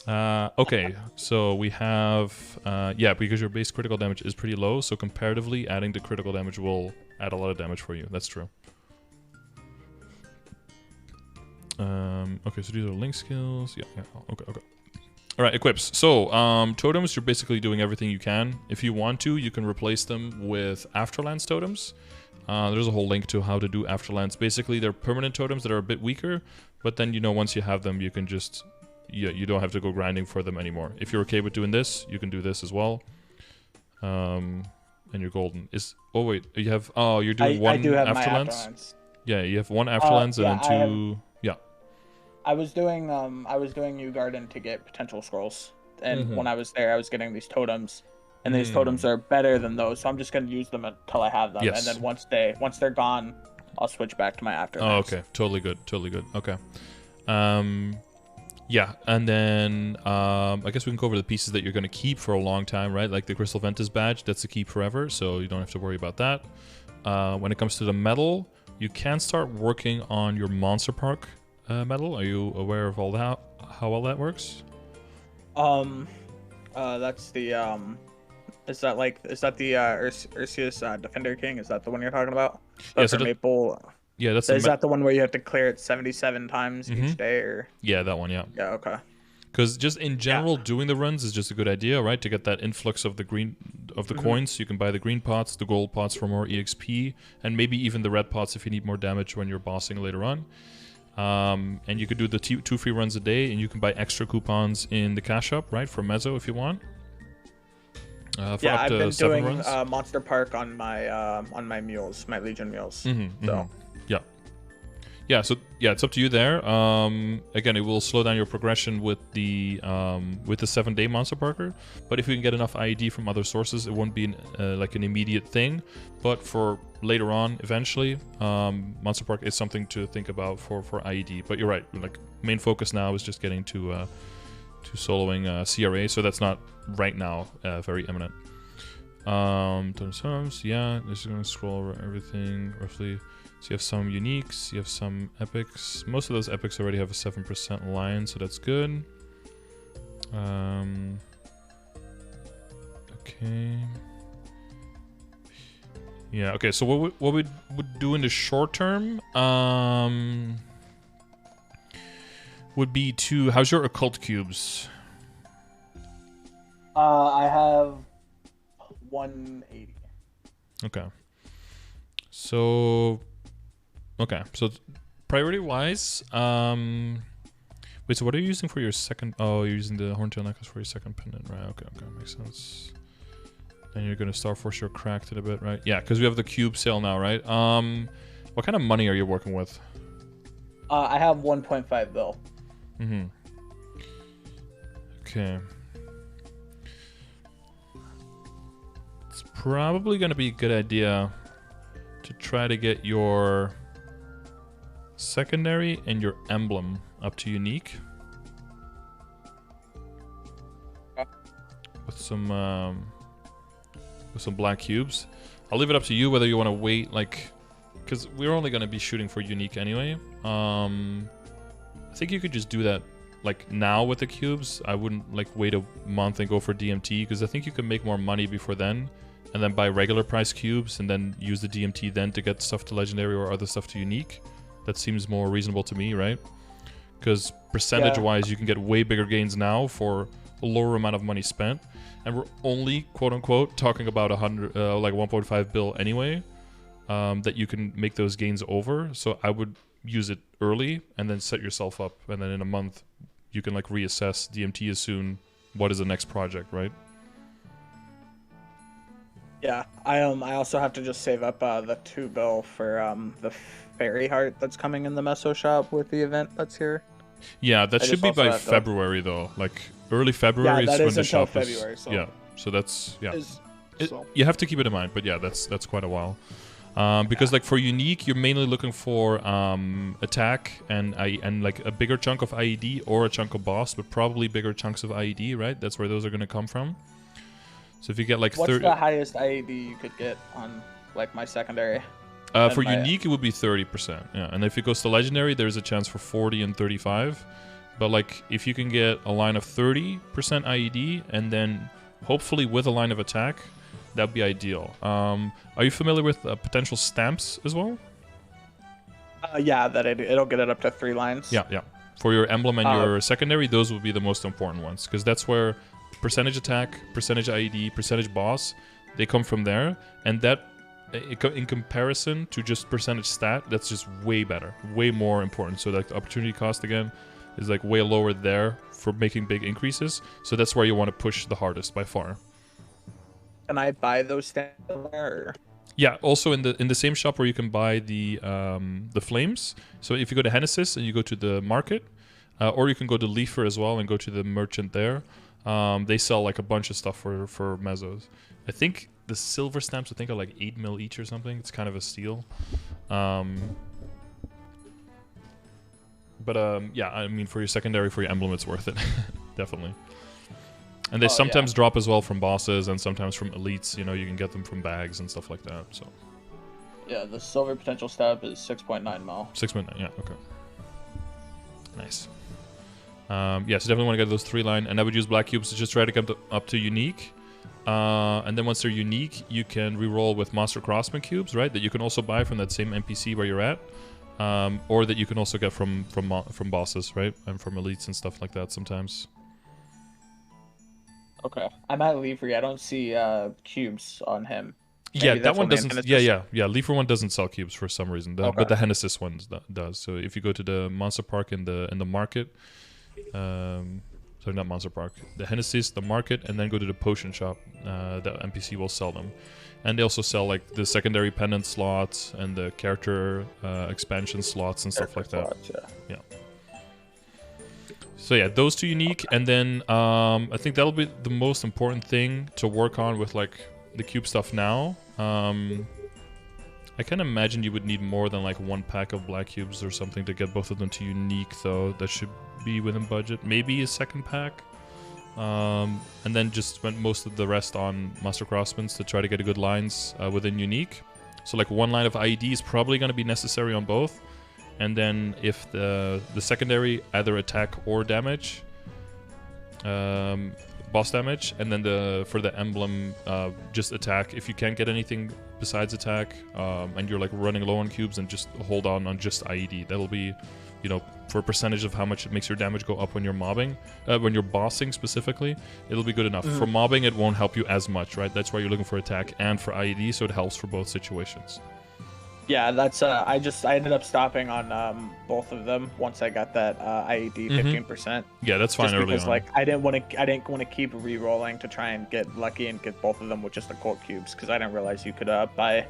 Okay, so we have, because your base critical damage is pretty low, so comparatively, adding the critical damage will add a lot of damage for you. That's true. Okay, so these are link skills. Yeah, okay. Alright, equips. So, totems, you're basically doing everything you can. If you want to, you can replace them with Afterlands totems. There's a whole link to how to do Afterlands. Basically, they're permanent totems that are a bit weaker, but then, once you have them, you can just, you don't have to go grinding for them anymore. If you're okay with doing this, you can do this as well. And you're golden. You have, you're doing one Afterlands? Yeah, you have one Afterlands and then 2... I was doing New Garden to get potential scrolls, and when I was there, I was getting these totems, and these totems are better than those, so I'm just gonna use them until I have them, and then once they're gone, I'll switch back to my Afterlands. Oh, okay, totally good. Okay, yeah, and then I guess we can go over the pieces that you're gonna keep for a long time, right? Like the Crystal Ventus badge, that's a keep forever, so you don't have to worry about that. When it comes to the metal, you can start working on your Monster Park medal. Are you aware of all that? How all that works? That's the is that the Ursius Defender King? Is that the one you're talking about? Yeah, so Maple. Yeah, that's. Is that the one where you have to clear it 77 times each day, or? Yeah, that one. Yeah. Yeah. Okay. Because just in general, doing the runs is just a good idea, right? To get that influx of the coins, you can buy the green pots, the gold pots for more EXP, and maybe even the red pots if you need more damage when you're bossing later on. And you could do the 2 free runs a day, and you can buy extra coupons in the cash shop, right, for meso if you want. I've been doing Monster Park on my mules, my Legion mules. It's up to you there. Again, it will slow down your progression with the 7-day Monster Parker, but if you can get enough IED from other sources, it won't be like an immediate thing. But for later on, eventually, Monster Park is something to think about for IED. But you're right, like main focus now is just getting to soloing CRA, so that's not right now very imminent. Yeah, just gonna scroll over everything roughly. So you have some uniques, you have some epics. Most of those epics already have a 7% line, so that's good. Okay. Yeah, okay, so what we would do in the short term would be to... How's your occult cubes? I have 180. Okay. So... Okay, so priority-wise... Wait, so what are you using for your second... Oh, you're using the horntail necklace for your second pendant, right? Okay, makes sense. And you're gonna Star Force your cracked it a bit, right? Yeah, because we have the cube sale now, right? What kind of money are you working with? I have 1.5 bill. Mm-hmm. Okay. It's probably gonna be a good idea to try to get your secondary and your emblem up to unique. With some black cubes. I'll leave it up to you whether you want to wait, like, because we're only going to be shooting for unique anyway. I think you could just do that like now with the cubes. I wouldn't like wait a month and go for DMT, because I think you can make more money before then and then buy regular price cubes and then use the DMT then to get stuff to legendary or other stuff to unique. That seems more reasonable to me, right? Because percentage wise you can get way bigger gains now for a lower amount of money spent. And we're only, quote unquote, talking about 100, like 1.5 bill anyway, that you can make those gains over. So I would use it early and then set yourself up. And then in a month, you can like reassess DMT as soon. What is the next project, right? Yeah, I also have to just save up the 2 bill for the fairy heart that's coming in the meso shop with the event that's here. Yeah, that should be by February though. Like early February is when the shop February, is. so Yeah, so that's so. You have to keep it in mind, but yeah, that's quite a while. Because like for unique, you're mainly looking for attack and like a bigger chunk of IED or a chunk of boss, but probably bigger chunks of IED, right? That's where those are going to come from. So if you get like what's the highest IED you could get on like my secondary? For unique, it would be 30%. Yeah, and if it goes to legendary, there's a chance for 40 and 35. But like, if you can get a line of 30% IED and then hopefully with a line of attack, that'd be ideal. Are you familiar with potential stamps as well? Yeah, that it'll get it up to 3 lines. Yeah. For your emblem and your secondary, those would be the most important ones, because that's where percentage attack, percentage IED, percentage boss, they come from there, and that. In comparison to just percentage stat, that's just way better, way more important. So like the opportunity cost again is like way lower there for making big increases. So that's where you want to push the hardest by far. Can I buy those stamps there? Yeah, also in the same shop where you can buy the flames. So if you go to Genesis and you go to the market, or you can go to Leafer as well and go to the merchant there. They sell like a bunch of stuff for mesos. I think the silver stamps are like 8 mil each or something. It's kind of a steal. Yeah, I mean for your secondary, for your emblem, it's worth it. Definitely. And they sometimes drop as well from bosses and sometimes from elites. You know, you can get them from bags and stuff like that. So. Yeah, the silver potential stab is 6.9 mil. 6.9, yeah, okay. Nice. Yeah, so definitely want to get those 3 line, and I would use black cubes to just try to get up to unique. And then once they're unique, you can reroll with Master Crossman cubes, right? That you can also buy from that same NPC where you're at, or that you can also get from bosses, right? And from elites and stuff like that sometimes. Okay, I'm at Leafrey. I don't see cubes on him. Maybe yeah, that one doesn't. Yeah. Leafer one doesn't sell cubes for some reason, but the Genesis one does. So if you go to the Monster Park in the market. Sorry, not Monster Park. The Genesis, the market, and then go to the potion shop. The NPC will sell them, and they also sell like the secondary pendant slots and the character expansion slots and stuff like that. Yeah. So yeah, those 2 unique, and then I think that'll be the most important thing to work on with like the cube stuff now. I can imagine you would need more than like 1 pack of black cubes or something to get both of them to unique, though. That should be within budget. Maybe a second pack. And then just spent most of the rest on Master Craftsman's to try to get a good lines within Unique. So like one line of IED is probably going to be necessary on both. And then if the secondary, either attack or damage, boss damage, and then for the emblem, just attack. If you can't get anything besides attack, and you're like running low on cubes, and just hold on just IED. That'll be, you know, for a percentage of how much it makes your damage go up when you're mobbing, when you're bossing specifically, it'll be good enough. For mobbing, it won't help you as much, right? That's why you're looking for attack and for IED, so it helps for both situations. Yeah, that's I ended up stopping on both of them once I got that IED 15%. Yeah, that's fine. Just early because on. like I didn't want to keep re-rolling to try and get lucky and get both of them with just the Colt cubes, because I didn't realize you could buy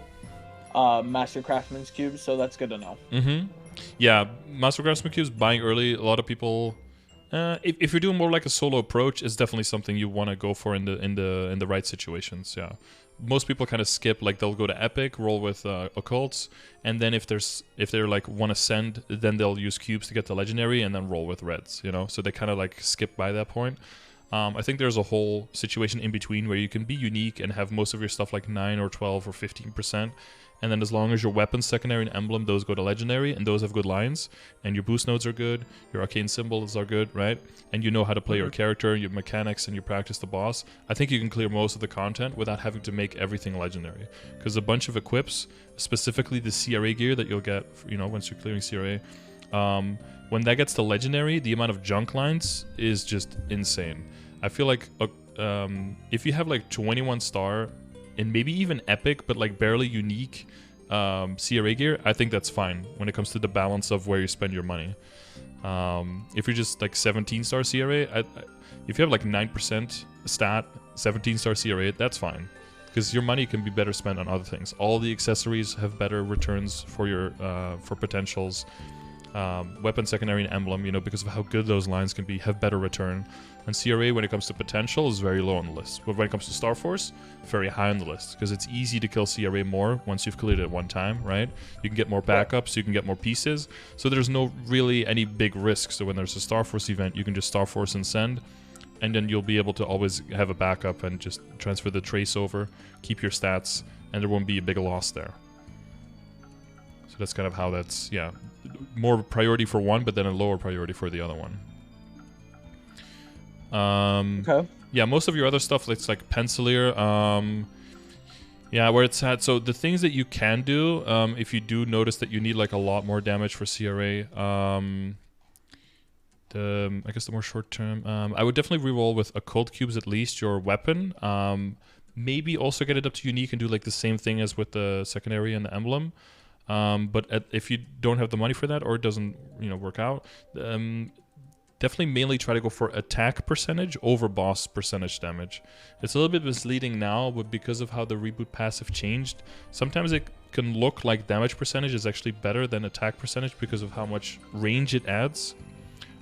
Master Craftsman's cubes, so that's good to know. Yeah, Master Craftsman cubes buying early. A lot of people, if you're doing more like a solo approach, it's definitely something you want to go for in the right situations. Yeah. Most people kind of skip, like they'll go to epic, roll with occults, and then if they're like want to send, then they'll use cubes to get the legendary and then roll with reds, you know. So they kind of like skip by that point. I think there's a whole situation in between where you can be unique and have most of your stuff like 9 or 12 or 15%. And then as long as your weapons, secondary, and emblem, those go to legendary, and those have good lines, and your boost nodes are good, your arcane symbols are good, right? And you know how to play your character, your mechanics, and you practice the boss. I think you can clear most of the content without having to make everything legendary. Because a bunch of equips, specifically the CRA gear that you'll get, you know, once you're clearing CRA, when that gets to legendary, the amount of junk lines is just insane. I feel like if you have like 21 star and maybe even epic, but like barely unique CRA gear, I think that's fine when it comes to the balance of where you spend your money. If you're just like 17 star CRA, if you have like 9% stat, 17 star CRA, that's fine. Because your money can be better spent on other things. All the accessories have better returns for your for potentials. Weapon, secondary, and emblem, you know, because of how good those lines can be, have better return. And CRA, when it comes to potential, is very low on the list. But when it comes to Star Force, very high on the list, because it's easy to kill CRA more once you've cleared it one time, right? You can get more backups, you can get more pieces, so there's no really any big risk. So when there's a Star Force event, you can just Star Force and send, and then you'll be able to always have a backup and just transfer the trace over, keep your stats, and there won't be a big loss there. So that's kind of how that's, yeah, more priority for one, but then a lower priority for the other one. Okay. Yeah, most of your other stuff, it's like Pencilier, yeah, where it's at. So the things that you can do, if you do notice that you need like a lot more damage for CRA, I guess the more short term, I would definitely reroll with occult cubes at least your weapon. Maybe also get it up to unique and do like the same thing as with the secondary and the emblem. But if you don't have the money for that, or it doesn't, you know, work out, definitely mainly try to go for attack percentage over boss percentage damage. It's a little bit misleading now, but because of how the reboot passive changed, sometimes it can look like damage percentage is actually better than attack percentage because of how much range it adds.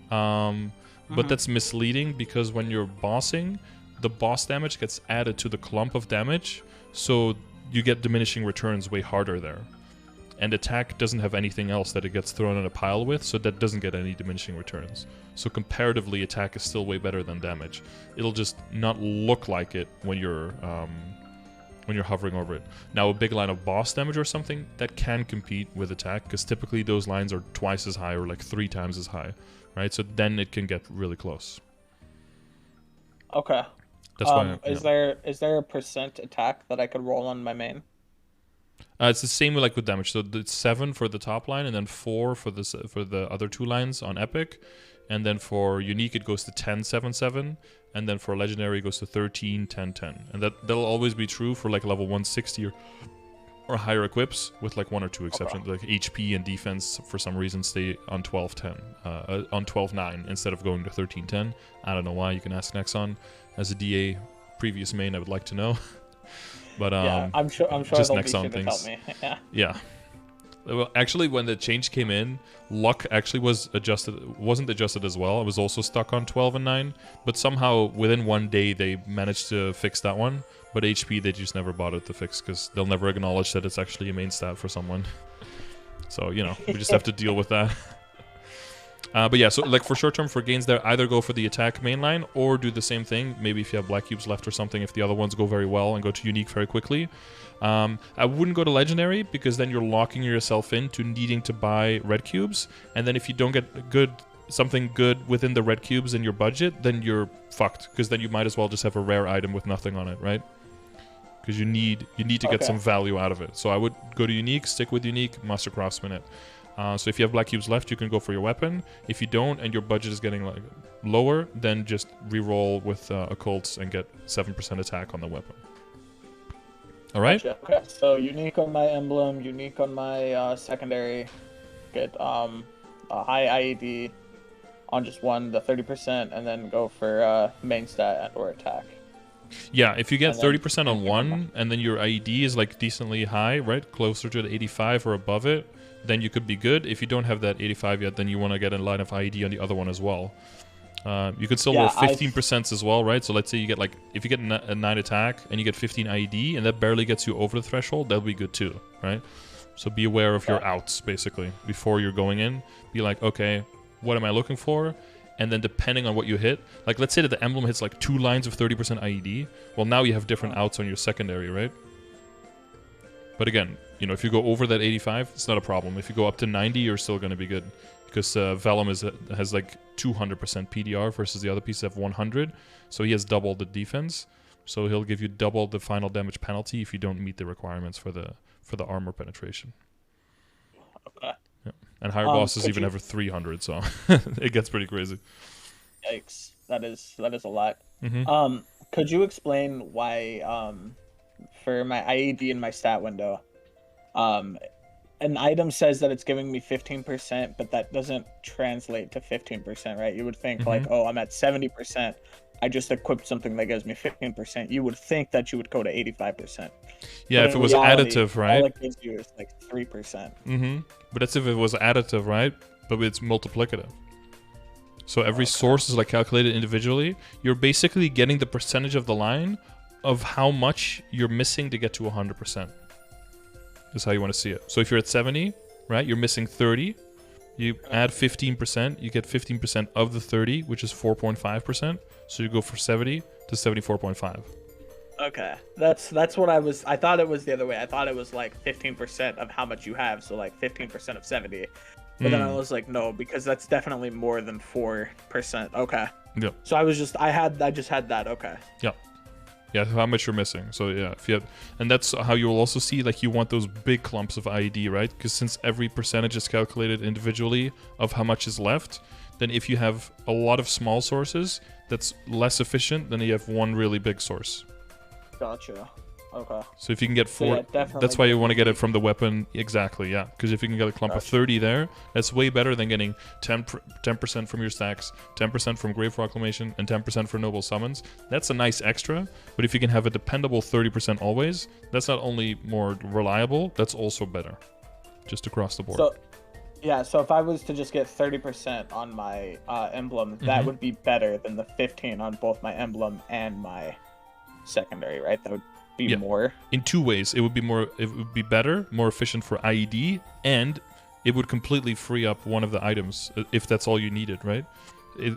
But that's misleading, because when you're bossing, the boss damage gets added to the clump of damage, so you get diminishing returns way harder there. And attack doesn't have anything else that it gets thrown in a pile with, so that doesn't get any diminishing returns. So comparatively, attack is still way better than damage. It'll just not look like it when you're hovering over it. Now, a big line of boss damage or something, that can compete with attack, because typically those lines are twice as high or like 3 times as high, right? So then it can get really close. Okay. That's why. Is there a percent attack that I could roll on my main? It's the same like with damage. So it's 7 for the top line, and then 4 for the other 2 lines on epic, and then for unique it goes to 10, 7, 7, and then for legendary it goes to 13, 10, 10. And that'll always be true for like level 160 or higher equips, with like 1 or 2 exceptions. Like HP and defense for some reason stay on 12, 10, on 12, 9 instead of going to 13, 10. I don't know why. You can ask Nexon. As a DA previous main, I would like to know. But yeah, I'm sure just they'll next be on sure to things. tell me. Yeah. Yeah. Well, actually, when the change came in, luck actually wasn't adjusted as well. It was also stuck on 12 and 9, but somehow within one day they managed to fix that one. But HP, they just never bothered to fix, because they'll never acknowledge that it's actually a main stat for someone. So, you know, we just have to deal with that. But yeah, so like for short term, for gains there, either go for the attack mainline or do the same thing. Maybe if you have black cubes left or something, if the other ones go very well and go to unique very quickly. I wouldn't go to legendary because then you're locking yourself into needing to buy red cubes. And then if you don't get something good within the red cubes in your budget, then you're fucked. Because then you might as well just have a rare item with nothing on it, right? Because you need to get some value out of it. So I would go to unique, stick with unique, Master Craftsman it. So if you have black cubes left, you can go for your weapon. If you don't, and your budget is getting like lower, then just re-roll with occults and get 7% attack on the weapon. All right. Gotcha. Okay. So unique on my emblem, unique on my secondary. Get a high IED on just one, the 30%, and then go for main stat and or attack. Yeah, if you get 30% on one, and then your IED is like decently high, right, closer to the 85 or above it, then you could be good. If you don't have that 85 yet, then you want to get a line of IED on the other one as well. You could still roll 15% as well, right? So let's say you get like, if you get a 9 attack and you get 15 IED, and that barely gets you over the threshold, that'll be good too, right? So be aware of your outs, basically, before you're going in. Be like, okay, what am I looking for? And then depending on what you hit, like let's say that the emblem hits like 2 lines of 30% IED, well now you have different outs on your secondary, right? But again, you know, if you go over that 85, it's not a problem. If you go up to 90, you're still going to be good. Because Vellum has like 200% PDR versus the other piece have 100. So he has double the defense. So he'll give you double the final damage penalty if you don't meet the requirements for the armor penetration. Okay. Yeah. And higher bosses even have a 300, so it gets pretty crazy. Yikes. That is a lot. Mm-hmm. Could you explain why for my IED in my stat window, an item says that it's giving me 15%, but that doesn't translate to 15%, right? You would think like, oh, I'm at 70%. I just equipped something that gives me 15%. You would think that you would go to 85%. Yeah, if it was additive, right? All it gives you is like 3%. Mm-hmm. But that's if it was additive, right? But it's multiplicative. So every source is like calculated individually. You're basically getting the percentage of the line of how much you're missing to get to 100%. Is how you want to see it. So if you're at 70, right, you're missing 30. You add 15%, you get 15% of the 30, which is 4.5%. So you go for 70 to 74.5. Okay, that's what I thought it was the other way. I thought it was like 15% of how much you have, so like 15% of 70. But then I was like, no, because that's definitely more than 4%. Okay. Yeah. So I just had that. Okay. Yeah. Yeah, how much you're missing. So yeah, if you have, and that's how you will also see like you want those big clumps of IED, right? Because since every percentage is calculated individually of how much is left, then if you have a lot of small sources, that's less efficient than you have one really big source. Gotcha. Okay. So if you can get 4, that's why you want to get it from the weapon. Exactly, yeah. Because if you can get a clump of 30 there, that's way better than getting 10% from your stacks, 10% from Grave Proclamation, and 10% for Noble Summons. That's a nice extra, but if you can have a dependable 30% always, that's not only more reliable, that's also better. Just across the board. So, yeah, so if I was to just get 30% on my emblem, that would be better than the 15 on both my emblem and my secondary, right? That would be more in 2 ways. It would be better, more efficient for IED, and it would completely free up one of the items if that's all you needed, right?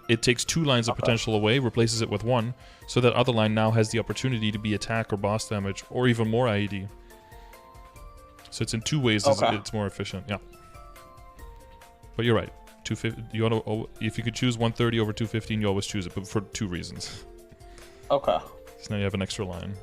It takes 2 lines of potential away, replaces it with 1, so that other line now has the opportunity to be attack or boss damage or even more IED. So it's in 2 ways it's more efficient. Yeah. But you're right. 250. You want to, if you could choose 130 over 215, you always choose it, but for 2 reasons. Okay. So now you have an extra line.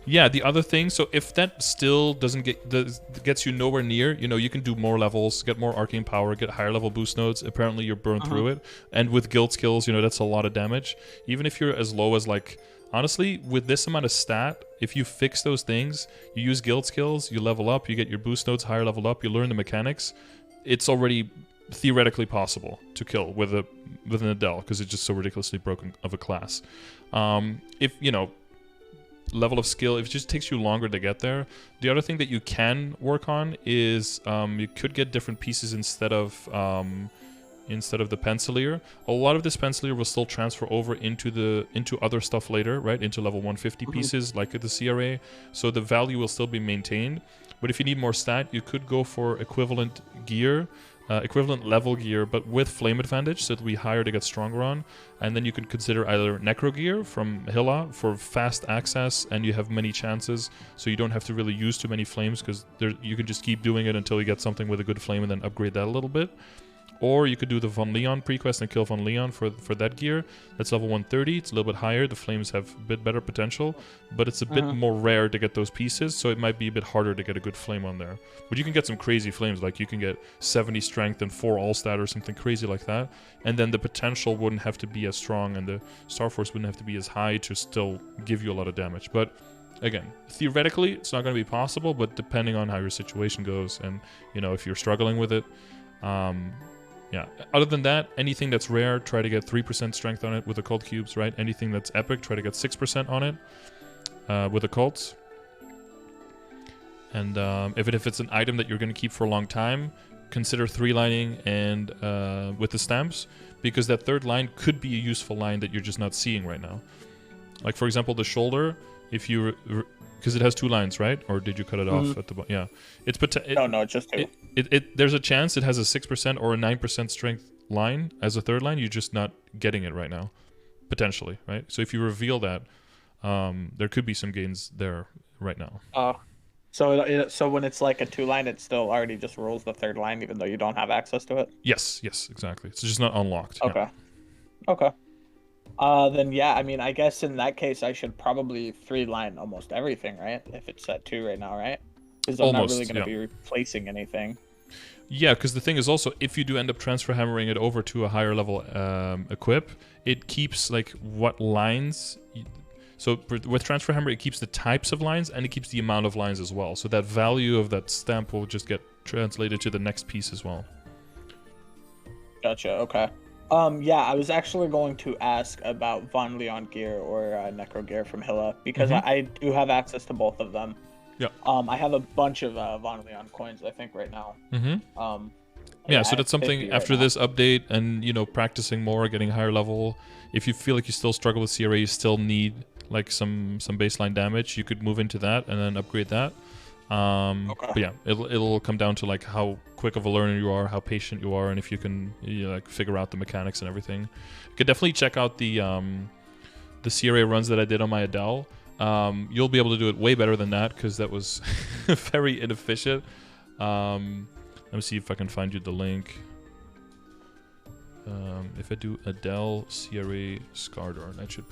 Yeah, the other thing, so if that still gets you nowhere near, you know, you can do more levels, get more arcane power, get higher level boost nodes. Apparently you're burned through it. And with guild skills, you know, that's a lot of damage. Even if you're as low as like, honestly, with this amount of stat, if you fix those things, you use guild skills, you level up, you get your boost nodes higher leveled up, you learn the mechanics, it's already theoretically possible to kill with an Adele, because it's just so ridiculously broken of a class. If, you know, level of skill, if it just takes you longer to get there. The other thing that you can work on is you could get different pieces instead of the pencilier. A lot of this pencilier will still transfer over into other stuff later, right? Into level 150 pieces like the CRA. So the value will still be maintained. But if you need more stat, you could go for equivalent gear equivalent level gear, but with flame advantage, so it'll be higher to get stronger on. And then you can consider either necro gear from Hilla for fast access, and you have many chances, so you don't have to really use too many flames, because you can just keep doing it until you get something with a good flame and then upgrade that a little bit. Or you could do the Von Leon prequest and kill Von Leon for that gear. That's level 130. It's a little bit higher. The flames have a bit better potential, but it's a bit more rare to get those pieces, so it might be a bit harder to get a good flame on there. But you can get some crazy flames, like you can get 70 strength and 4 all-stat or something crazy like that, and then the potential wouldn't have to be as strong, and the Star Force wouldn't have to be as high to still give you a lot of damage. But again, theoretically, it's not going to be possible, but depending on how your situation goes, and if you're struggling with it, yeah. Other than that, anything that's rare, try to get 3% strength on it with occult cubes, right? Anything that's epic, try to get 6% on it with occults. And if it's an item that you're going to keep for a long time, consider 3-lining and with the stamps, because that third line could be a useful line that you're just not seeing right now. Like, for example, the shoulder, if you... Because it has 2 lines, right? Or did you cut it off at the bottom? Yeah. No, it's just 2. There's a chance it has a 6% or a 9% strength line as a third line. You're just not getting it right now, potentially, right? So if you reveal that, there could be some gains there right now. So when it's like a 2-line, it still already just rolls the third line, even though you don't have access to it? Yes, exactly. It's just not unlocked. Okay. Yeah. Okay. Then yeah, I mean, I guess in that case, I should probably 3-line almost everything, right? If it's at 2 right now, right? Because I'm not really going to be replacing anything. Yeah, because the thing is also, if you do end up transfer hammering it over to a higher level equip, it keeps like what lines. So with transfer hammer, it keeps the types of lines and it keeps the amount of lines as well. So that value of that stamp will just get translated to the next piece as well. Gotcha. Okay. Yeah, I was actually going to ask about Von Leon gear or Necro gear from Hilla, because I do have access to both of them. Yeah. I have a bunch of Von Leon coins, I think, right now. Yeah, so that's something after this update and, practicing more, getting higher level. If you feel like you still struggle with CRA, you still need like some baseline damage, you could move into that and then upgrade that. But yeah, it'll come down to like how quick of a learner you are, how patient you are, and if you can like figure out the mechanics and everything. You could definitely check out the CRA runs that I did on my Adele. You'll be able to do it way better than that, because that was very inefficient. Let me see if I can find you the link. If I do Adele CRA Scardor, that should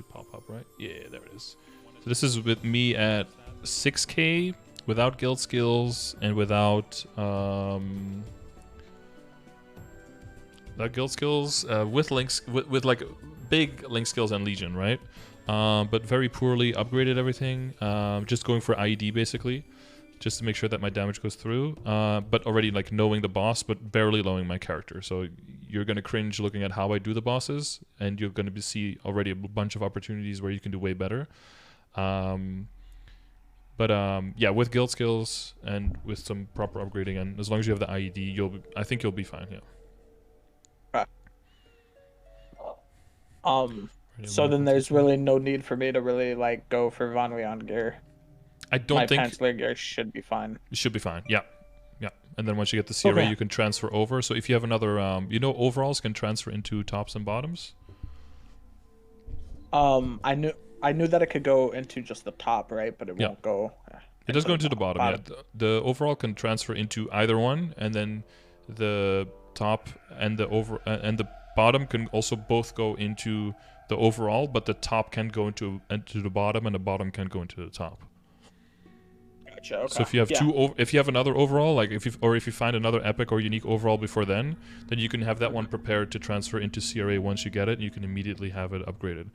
pop up, right? Yeah, there it is. So this is with me at 6K without guild skills and without guild skills, with links, with like big link skills and legion, right? But very poorly upgraded everything. Just going for IED basically, just to make sure that my damage goes through. But already like knowing the boss, but barely knowing my character. So you're gonna cringe looking at how I do the bosses, and you're gonna see already a bunch of opportunities where you can do way better. Yeah, with guild skills and with some proper upgrading, and as long as you have the IED, I think you'll be fine. Yeah. So then there's really no need for me to really like go for Von Leon gear. I don't think my Pantslayer gear should be fine. It should be fine. Yeah. And then once you get the CRA, you can transfer over. So if you have another, overalls can transfer into tops and bottoms. I knew that it could go into just the top, right? But it won't go. It does go into the bottom. Yeah, the overall can transfer into either one, and then the top and the bottom can also both go into the overall, but the top can go into the bottom, and the bottom can go into the top. Gotcha. Okay. So if you have if you have another overall, like if you find another epic or unique overall before then you can have that one prepared to transfer into CRA once you get it. You can immediately have it upgraded.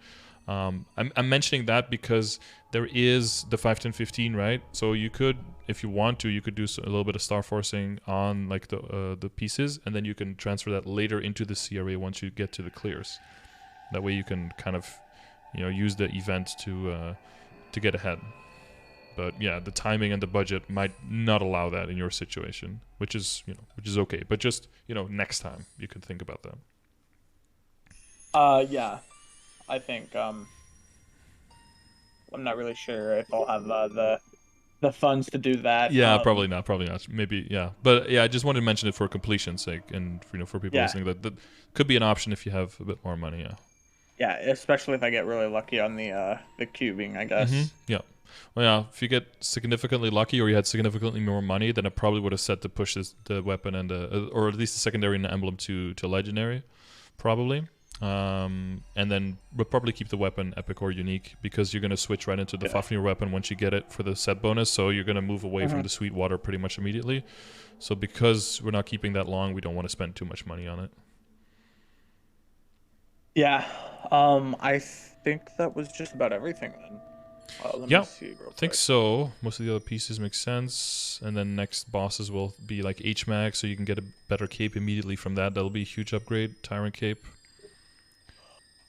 I'm mentioning that because there is the 5-10-15, right? So you could, if you want to, you could do a little bit of star forcing on like the pieces, and then you can transfer that later into the CRA once you get to the clears. That way you can kind of, use the event to get ahead. But yeah, the timing and the budget might not allow that in your situation, which is okay. But just next time you could think about that. Yeah. I think I'm not really sure if I'll have the the funds to do that. Yeah, probably not. Probably not. Maybe, yeah. But yeah, I just wanted to mention it for completion's sake, and for people Yeah, listening, that could be an option if you have a bit more money. Yeah. yeah, especially if I get really lucky on the cubing, I guess. Yeah. Well, yeah. If you get significantly lucky, or you had significantly more money, then it probably would have set to push the weapon and or at least the secondary and the emblem to legendary, probably. And then we'll probably keep the weapon epic or unique, because you're going to switch right into the Fafnir weapon once you get it for the set bonus, so you're going to move away from the sweet water pretty much immediately. So because we're not keeping that long, we don't want to spend too much money on it. Yeah, I think that was just about everything then. Let me see real I think quick. so. Most of the other pieces make sense. And then next bosses will be like H-Mag, so you can get a better cape immediately from that. That'll be a huge upgrade. Tyrant cape.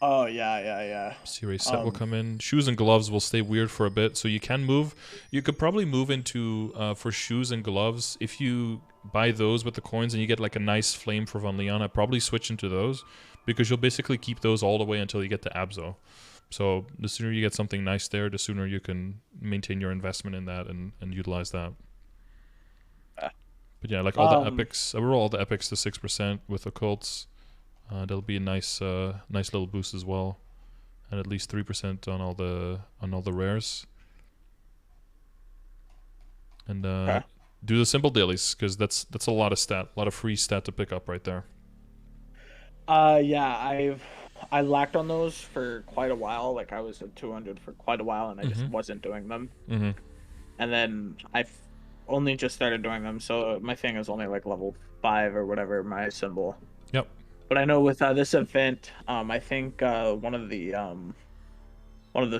Oh yeah. CRA set will come in. Shoes and gloves will stay weird for a bit, so you can move. You could probably move into, for shoes and gloves, if you buy those with the coins and you get like a nice flame for Von Leon, I'd probably switch into those, because you'll basically keep those all the way until you get to Abzo. So the sooner you get something nice there, the sooner you can maintain your investment in that and utilize that. But yeah, like all the epics, I roll all the epics to 6% with occults. That'll be a nice little boost as well, and at least 3% on all the rares. And do the simple dailies, because that's a lot of free stat to pick up right there. Yeah, I lacked on those for quite a while. Like I was at 200 for quite a while, and I just wasn't doing them. And then I've only just started doing them, so my thing is only like level 5 or whatever my symbol. Yep. But I know with this event, I think one of the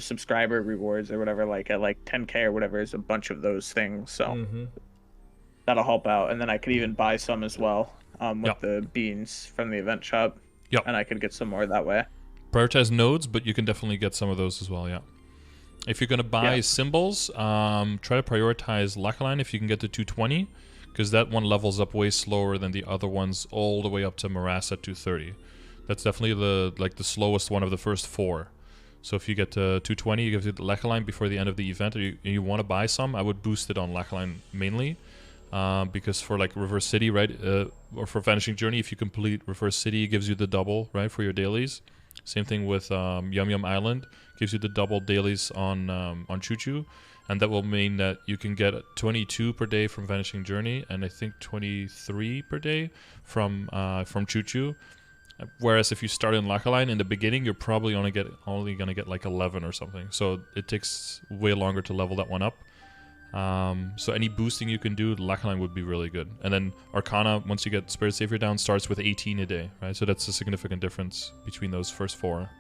subscriber rewards or whatever, like at like 10K or whatever, is a bunch of those things. So that'll help out, and then I could even buy some as well with the beans from the event shop. Yep. And I could get some more that way. Prioritize nodes, but you can definitely get some of those as well. Yeah. If you're gonna buy symbols, try to prioritize Lacaline if you can get to 220. Because that one levels up way slower than the other ones, all the way up to Morass at 230. That's definitely the slowest one of the first 4. So if you get to 220, you give it Lacaline before the end of the event, and you want to buy some, I would boost it on Lacaline mainly. Because for like Reverse City, right, or for Vanishing Journey, if you complete Reverse City, it gives you the double, right, for your dailies. Same thing with Yum Yum Island, gives you the double dailies on Choo Choo. And that will mean that you can get 22 per day from Vanishing Journey, and I think 23 per day from Choo Choo. Whereas if you start in Lacaline in the beginning, you're probably only gonna get like 11 or something. So it takes way longer to level that one up. So any boosting you can do, Lacaline would be really good. And then Arcana, once you get Spirit Savior down, starts with 18 a day, right? So that's a significant difference between those first 4.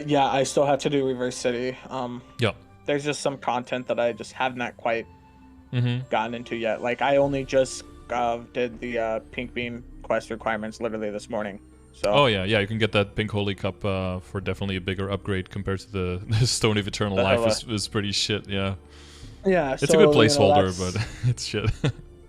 Yeah, I still have to do Reverse City. Yeah. There's just some content that I just have not quite gotten into yet. Like I only just did the Pink Bean quest requirements literally this morning. So. Oh yeah, you can get that Pink Holy Cup for definitely a bigger upgrade compared to the Stone of Eternal Life is pretty shit. Yeah. Yeah. It's a good placeholder, but it's shit.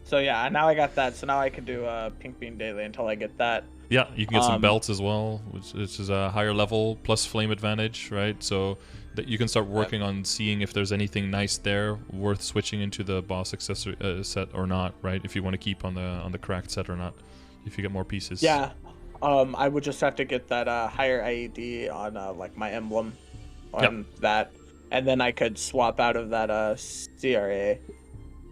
So yeah, now I got that. So now I can do Pink Bean daily until I get that. Yeah, you can get some belts as well, which is a higher level plus flame advantage, right? So that you can start working on seeing if there's anything nice there worth switching into the boss accessory set or not, right? If you want to keep on the cracked set or not, if you get more pieces. Yeah, I would just have to get that higher IED on like my emblem on that, and then I could swap out of that CRA.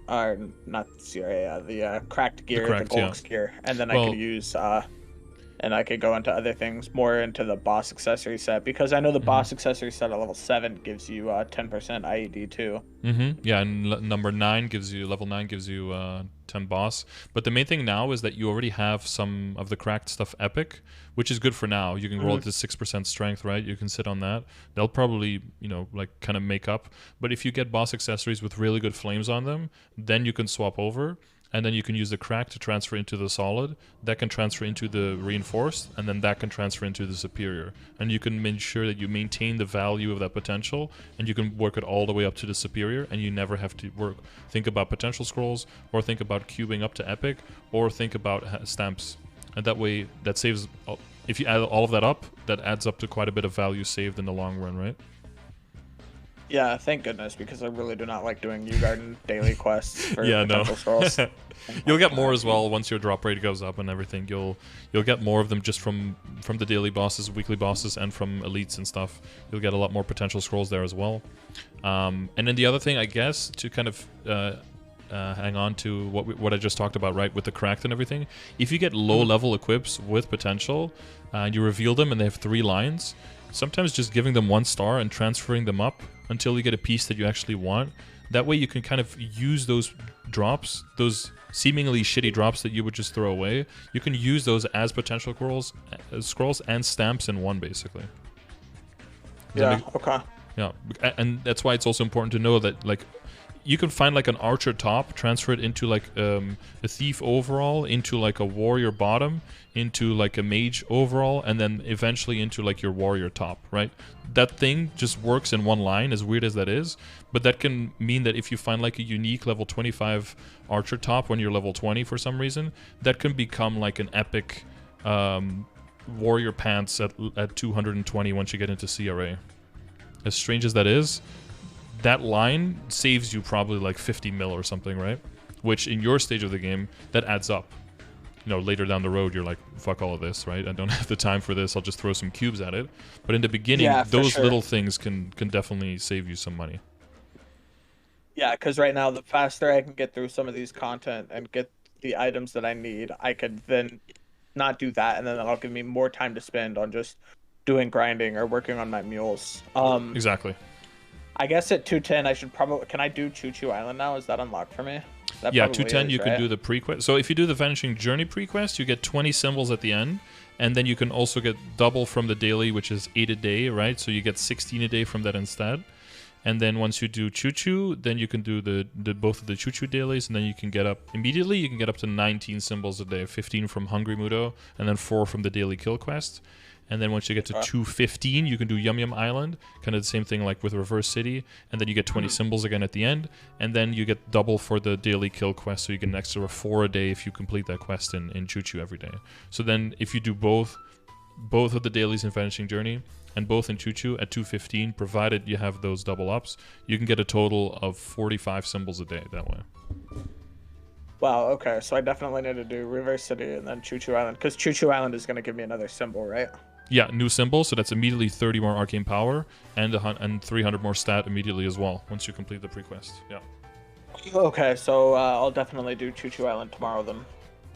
Or not CRA, the cracked gear, the Gollux gear, and then I could use and I could go into other things, more into the boss accessory set, because I know the boss accessory set at level 7 gives you 10% IED too. Yeah, and level 9 gives you 10 boss. But the main thing now is that you already have some of the cracked stuff epic, which is good for now. You can roll it to 6% strength, right? You can sit on that. They'll probably, like kind of make up. But if you get boss accessories with really good flames on them, then you can swap over. And then you can use the crack to transfer into the solid. That can transfer into the reinforced, and then that can transfer into the superior. And you can make sure that you maintain the value of that potential, and you can work it all the way up to the superior, and you never have to think about potential scrolls, or think about cubing up to epic, or think about stamps. And that way, that saves. If you add all of that up, that adds up to quite a bit of value saved in the long run, right? Yeah, thank goodness, because I really do not like doing Yew Garden daily quests for Yeah, no. potential scrolls. You'll get more as well once your drop rate goes up and everything. You'll get more of them just from the daily bosses, weekly bosses, and from elites and stuff. You'll get a lot more potential scrolls there as well. And then the other thing, I guess, to kind of hang on to what I just talked about, right, with the cracked and everything. If you get low level equips with potential, and you reveal them and they have 3 lines, sometimes just giving them 1 star and transferring them up until you get a piece that you actually want. That way you can kind of use those drops, those seemingly shitty drops that you would just throw away. You can use those as potential scrolls and stamps in one, basically. Yeah, okay. Yeah, and that's why it's also important to know that, like, you can find like an archer top, transfer it into like a thief overall, into like a warrior bottom, into like a mage overall, and then eventually into like your warrior top, right? That thing just works in one line, as weird as that is, but that can mean that if you find like a unique level 25 archer top when you're level 20 for some reason, that can become like an epic warrior pants at 220 once you get into CRA. As strange as that is, that line saves you probably like 50 mil or something, right? Which in your stage of the game, that adds up. You know, later down the road, you're like, fuck all of this, right? I don't have the time for this. I'll just throw some cubes at it. But in the beginning, those little things can definitely save you some money. Yeah, because right now, the faster I can get through some of these content and get the items that I need, I could then not do that, and then that'll give me more time to spend on just doing grinding or working on my mules. Exactly. I guess at 210, I should probably... Can I do Choo Choo Island now? Is that unlocked for me? That yeah, 210, you can do the pre-quest. So if you do the Vanishing Journey pre-quest, you get 20 symbols at the end. And then you can also get double from the daily, which is 8 a day, right? So you get 16 a day from that instead. And then once you do Choo Choo, then you can do the both of the Choo Choo dailies, and then you can get up... Immediately, you can get up to 19 symbols a day. 15 from Hungry Mudo, and then 4 from the daily kill quest. And then once you get to 215, you can do Yum Yum Island, kind of the same thing like with Reverse City, and then you get 20 symbols again at the end, and then you get double for the daily kill quest, so you get an extra 4 a day if you complete that quest in Choo Choo every day. So then if you do both of the dailies in Vanishing Journey, and both in Choo Choo at 215, provided you have those double ups, you can get a total of 45 symbols a day that way. Wow, okay, so I definitely need to do Reverse City and then Choo Choo Island, because Choo Choo Island is going to give me another symbol, right? Yeah, new symbol, so that's immediately 30 more arcane power and 300 more stat immediately as well once you complete the pre-quest. Yeah. Okay, so I'll definitely do Choo Choo Island tomorrow then.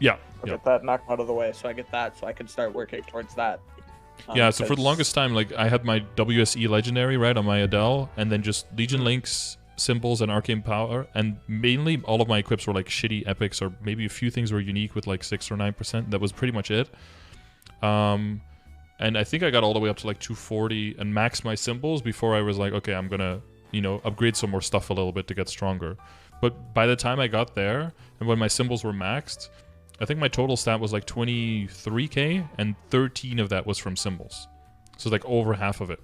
Yeah. I'll get that knocked out of the way, so I get that, so I can start working towards that. Yeah, so for the longest time, like, I had my WSE Legendary, right, on my Adele, and then just Legion Links, symbols, and arcane power, and mainly all of my equips were like shitty epics, or maybe a few things were unique with like 6 or 9%. That was pretty much it. And I think I got all the way up to like 240 and maxed my symbols before I was like, okay, I'm gonna, you know, upgrade some more stuff a little bit to get stronger. But by the time I got there, and when my symbols were maxed, I think my total stat was like 23k, and 13 of that was from symbols. So like over half of it.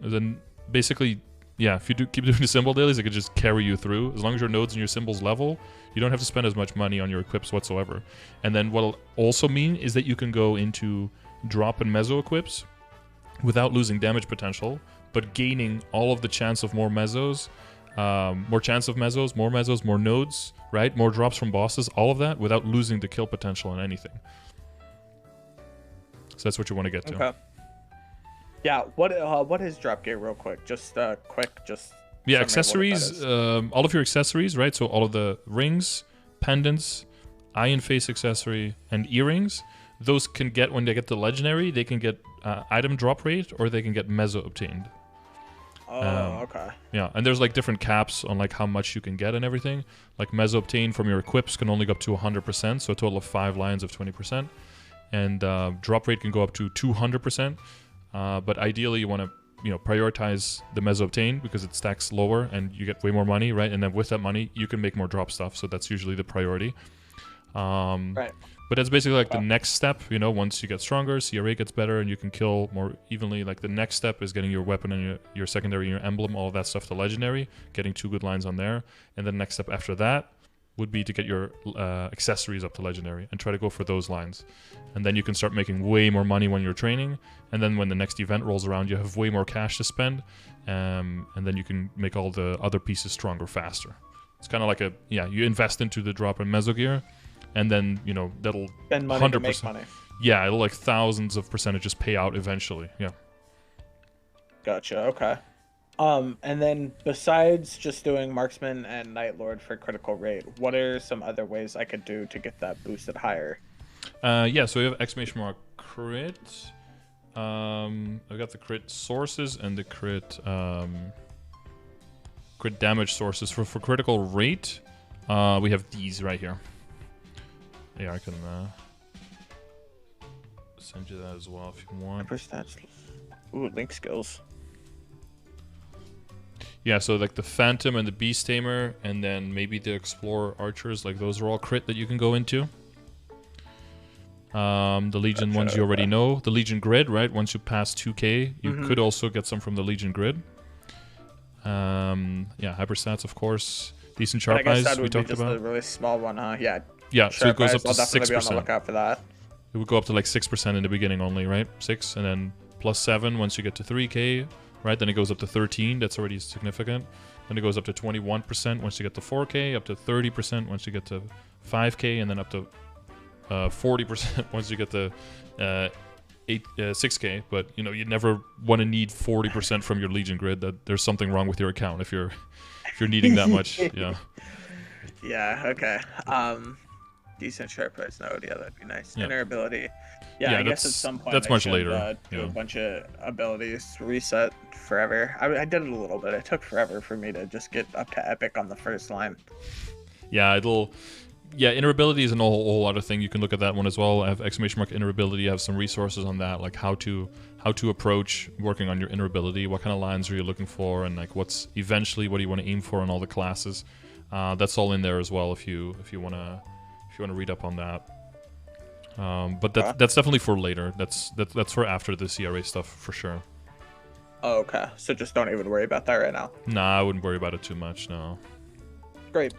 And then basically, yeah, if you keep doing the symbol dailies, it could just carry you through. As long as your nodes and your symbols level, you don't have to spend as much money on your equips whatsoever. And then what'll also mean is that you can go into drop and meso equips without losing damage potential, but gaining all of the chance of more mesos, more chance of mesos, more nodes, right? More drops from bosses, all of that without losing the kill potential in anything. So that's what you want to get to. Okay. Yeah, what is drop gear real quick? Just yeah, accessories, all of your accessories, right? So all of the rings, pendants, eye and face accessory, and earrings, those can get, when they get the legendary, they can get item drop rate, or they can get meso obtained. Oh, okay. Yeah, and there's like different caps on like how much you can get and everything. Like meso obtained from your equips can only go up to 100%, so a total of 5 lines of 20%. And drop rate can go up to 200%. But ideally, you want to, you know, prioritize the meso obtained because it stacks lower and you get way more money, right? And then with that money, you can make more drop stuff. So that's usually the priority. Right. But that's basically like the next step, you know, once you get stronger, CRA gets better and you can kill more evenly. Like the next step is getting your weapon and your secondary, your emblem, all of that stuff to legendary, getting 2 good lines on there. And then next step after that would be to get your accessories up to legendary and try to go for those lines. And then you can start making way more money when you're training. And then when the next event rolls around, you have way more cash to spend. And then you can make all the other pieces stronger faster. It's kind of like you invest into the drop in meso gear, and then, you know, that'll spend money 100%. To make money. Yeah, it'll like thousands of percentages pay out eventually. Yeah. Gotcha. Okay. And then besides just doing Marksman and Night Lord for critical rate, what are some other ways I could do to get that boosted higher? Yeah, so we have exclamation mark crit. I've got the crit sources and the crit damage sources. For critical rate, we have these right here. Yeah, I can send you that as well if you want. Ooh, link skills. Yeah, so like the Phantom and the Beast Tamer, and then maybe the Explorer Archers, like those are all crit that you can go into. The Legion ones you already know. The Legion Grid, right? Once you pass 2k, you could also get some from the Legion Grid. Yeah, Hyperstats, of course. Decent Sharp Eyes, that we would talked be just about. A really small one, huh? Yeah. Yeah, so it goes up to 6%. I'll definitely be on the lookout for that. It would go up to like 6% in the beginning only, right? 6, and then plus 7 once you get to 3k. Right, then it goes up to 13. That's already significant. Then it goes up to 21% once you get to 4k, up to 30% once you get to 5k, and then up to 40% once you get to 6k. But you know, you never want to need 40% from your Legion Grid. That there's something wrong with your account if you're needing that much. Yeah. Yeah. Okay. Decent Sharp Eyes node. Yeah, that'd be nice. Yeah. Inner ability. Yeah, I guess at some point that's much later. Do a bunch of abilities reset forever. I did it a little bit. It took forever for me to just get up to epic on the first line. Yeah, inner ability is a whole other thing. You can look at that one as well. I have exclamation mark inner ability. I have some resources on that, like how to approach working on your inner ability. What kind of lines are you looking for, and like what do you want to aim for on all the classes. That's all in there as well if you want to read up on that. But that's definitely for later. That's for after the CRA stuff for sure. Oh, okay. So just don't even worry about that right now. Nah, I wouldn't worry about it too much. No. Great.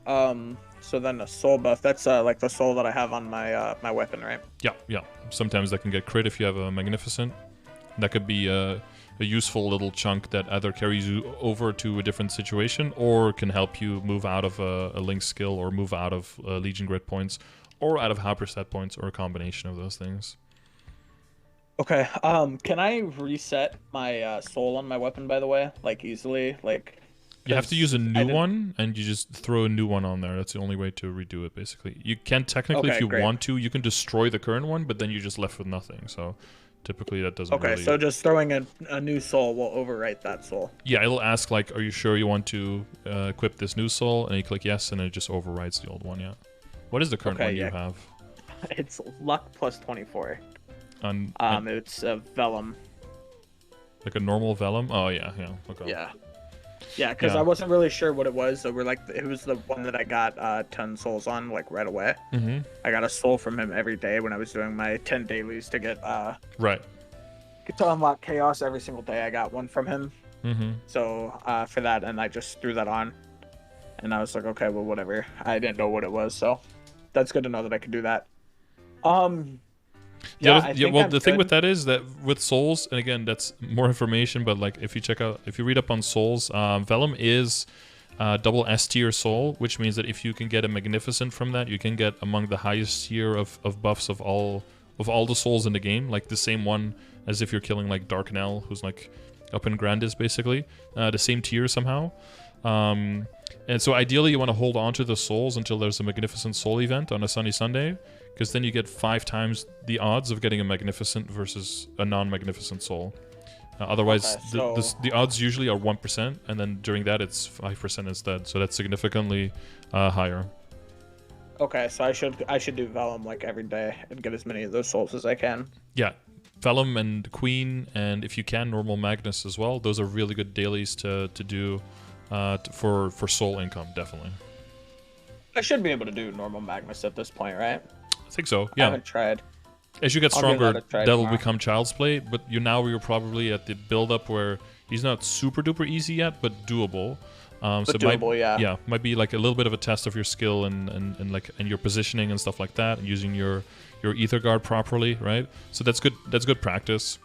So then a soul buff. That's like the soul that I have on my my weapon, right? Yeah. Sometimes that can get crit if you have a magnificent. That could be a useful little chunk that either carries you over to a different situation or can help you move out of a link skill or move out of Legion Grid points or out of Hyperstat points or a combination of those things. Okay. Can I reset my soul on my weapon, by the way? Like easily? Like you have to use a new one, and you just throw a new one on there. That's the only way to redo it, basically. You can technically, if you want to, you can destroy the current one, but then you're just left with nothing. So typically that doesn't really... so just throwing a new soul will overwrite that soul. Yeah, it'll ask, like, are you sure you want to equip this new soul? And you click yes, and it just overwrites the old one, yeah. What is the current one you have? It's luck plus 24. It's a vellum. Like a normal vellum? Oh, yeah. Okay. Yeah, because I wasn't really sure what it was. So it was the one that I got 10 souls on, like, right away. Mm-hmm. I got a soul from him every day when I was doing my 10 dailies to get right. To unlock chaos every single day. I got one from him. Mm-hmm. So for that, and I just threw that on, and I was like, okay, well, whatever. I didn't know what it was, so that's good to know that I could do that. The thing with that is that with souls, and again, that's more information, but like if you read up on souls, vellum is double S tier soul, which means that if you can get a magnificent from that, you can get among the highest tier of buffs of all the souls in the game, like the same one as if you're killing like Darkanel, who's like up in Grandis, basically the same tier somehow. And so ideally you want to hold on to the souls until there's a magnificent soul event on a sunny Sunday, because then you get 5 times the odds of getting a magnificent versus a non-magnificent soul. Otherwise, the odds usually are 1%, and then during that it's 5% instead. So that's significantly higher. Okay, so I should do Vellum like every day and get as many of those souls as I can. Yeah, Vellum and Queen, and if you can, normal Magnus as well. Those are really good dailies to do for soul income, definitely. I should be able to do normal Magnus at this point, right? I think so. Yeah. I haven't tried. As you get I'll give stronger, that a try that'll tomorrow. become child's play. But you're probably at the build up where he's not super duper easy yet, but doable. So But it might, doable, yeah. might be like a little bit of a test of your skill and your positioning and stuff like that, and using your ether guard properly, right? So that's good. That's good practice.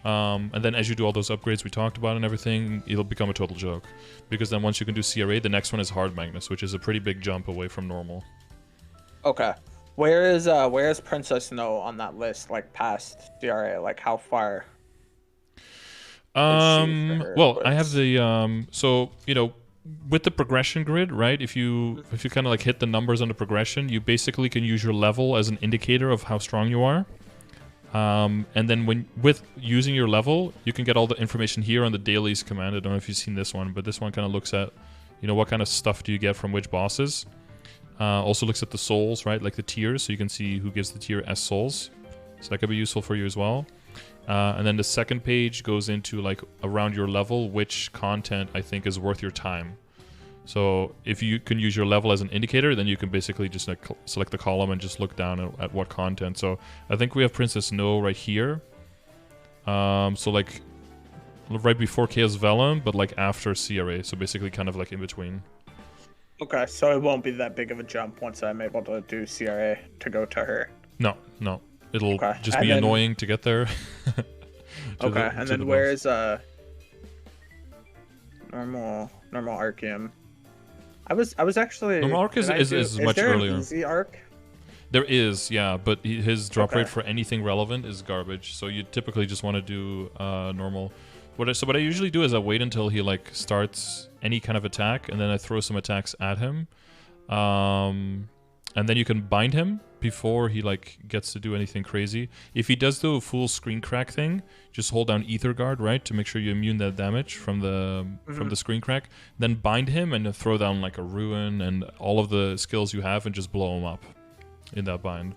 And then as you do all those upgrades we talked about and everything, it'll become a total joke. Because then once you can do CRA, the next one is Hard Magnus, which is a pretty big jump away from normal. Okay. Where is Princess No on that list? Like past CRA, like how far? Is she for her Well, I have equips? the so with the progression grid, right? If you kind of like hit the numbers on the progression, you basically can use your level as an indicator of how strong you are. And then with using your level, you can get all the information here on the dailies command. I don't know if you've seen this one, but this one kind of looks at, what kind of stuff do you get from which bosses. Also looks at the souls, right? Like the tiers, so you can see who gives the tier S souls. So that could be useful for you as well. And then the second page goes into like around your level, which content I think is worth your time. So if you can use your level as an indicator, then you can basically just like select the column and just look down at what content. So I think we have Princess No right here. So like right before Chaos Vellum, but like after CRA. So basically kind of like in between. Okay, so it won't be that big of a jump once I'm able to do CRA to go to her. No. It'll Okay. just And be then- annoying to get there. Okay, and then where is normal Arceum? I was actually Normal arc is much there earlier. An easy arc? There is, yeah, but his drop Okay. rate for anything relevant is garbage. So you typically just want to do normal. What I usually do is I wait until he like starts any kind of attack, and then I throw some attacks at him, and then you can bind him before he like gets to do anything crazy. If he does do a full screen crack thing, just hold down ether guard, right, to make sure you immune that damage from the screen crack. Then bind him and throw down like a ruin and all of the skills you have, and just blow him up in that bind.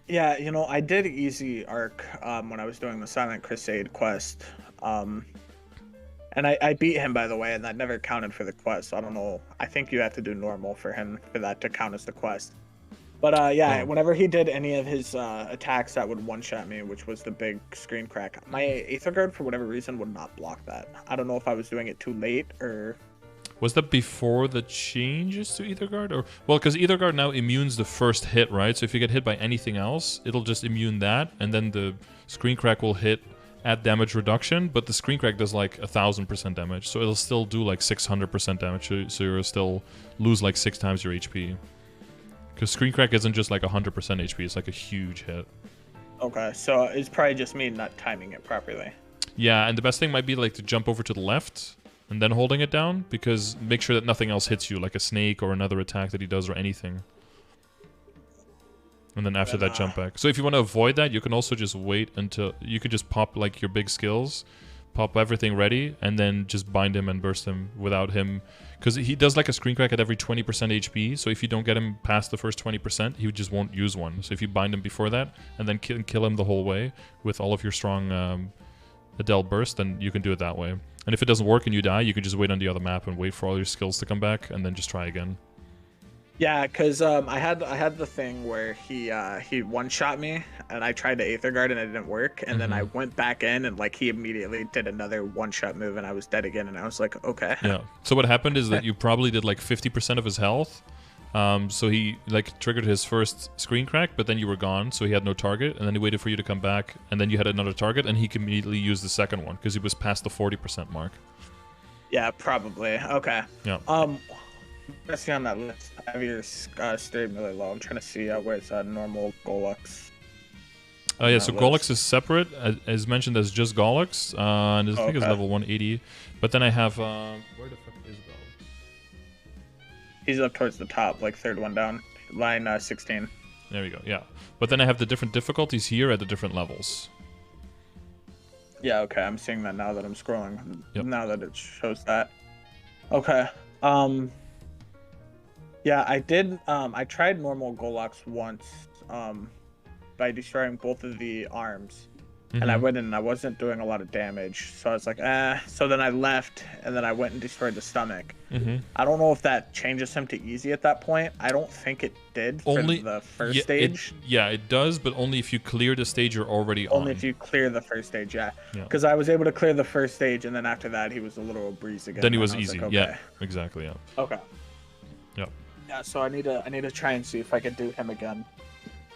Yeah, I did easy arc when I was doing the Silent Crusade quest. And I beat him, by the way, and that never counted for the quest. So I don't know. I think you have to do normal for him for that to count as the quest. But yeah, whenever he did any of his attacks that would one-shot me, which was the big screen crack, my Aether Guard, for whatever reason, would not block that. I don't know if I was doing it too late or... Was that before the changes to Ether Guard? Or because Ether Guard now immunes the first hit, right? So if you get hit by anything else, it'll just immune that, and then the screen crack will hit at damage reduction, but the screen crack does like 1,000% damage, so it'll still do like 600% damage, so you'll still lose like 6 times your HP. Because screen crack isn't just like 100% HP, it's like a huge hit. Okay, so it's probably just me not timing it properly. Yeah, and the best thing might be like to jump over to the left and then holding it down, because make sure that nothing else hits you, like a snake or another attack that he does or anything. And then after that, jump back. So if you want to avoid that, you can also just wait until... You could just pop like your big skills, pop everything ready, and then just bind him and burst him without him. Because he does like a screen crack at every 20% HP, so if you don't get him past the first 20%, he just won't use one. So if you bind him before that, and then kill him the whole way with all of your strong Adele burst, then you can do it that way. And if it doesn't work and you die, you can just wait on the other map and wait for all your skills to come back, and then just try again. Yeah, because I had the thing where he one-shot me, and I tried to Aether Guard and it didn't work, and then I went back in and like he immediately did another one-shot move and I was dead again, and I was like, okay. Yeah. So what happened is that you probably did like 50% of his health. So he like triggered his first screen crack, but then you were gone, so he had no target, and then he waited for you to come back, and then you had another target, and he could immediately use the second one because he was past the 40% mark. Yeah, probably. Okay. Yeah. Let's see on that list. I have your stream really low. I'm trying to see where's normal Gollux. Oh yeah, so Gollux is separate, as mentioned, as just Gollux, and I think it's level 180. But then I have where the fuck is Gollux? He's up towards the top, like third one down, line 16. There we go. Yeah, but then I have the different difficulties here at the different levels. Yeah, okay, I'm seeing that now that I'm scrolling. Yep. Now that it shows that. Okay. Yeah, I did. I tried normal Gollux once by destroying both of the arms. and I went in and I wasn't doing a lot of damage. So I was like, eh. So then I left, and then I went and destroyed the stomach. I don't know if that changes him to easy at that point. I don't think it did for the first stage. It does, but only if you clear the stage you're already on. Only if you clear the first stage, yeah. Because I was able to clear the first stage, and then after that, he was a little breeze again. Then he was easy. Like, okay. Yeah, exactly. Yeah. Okay. Yeah. Yeah. So I need to try and see if I can do him again.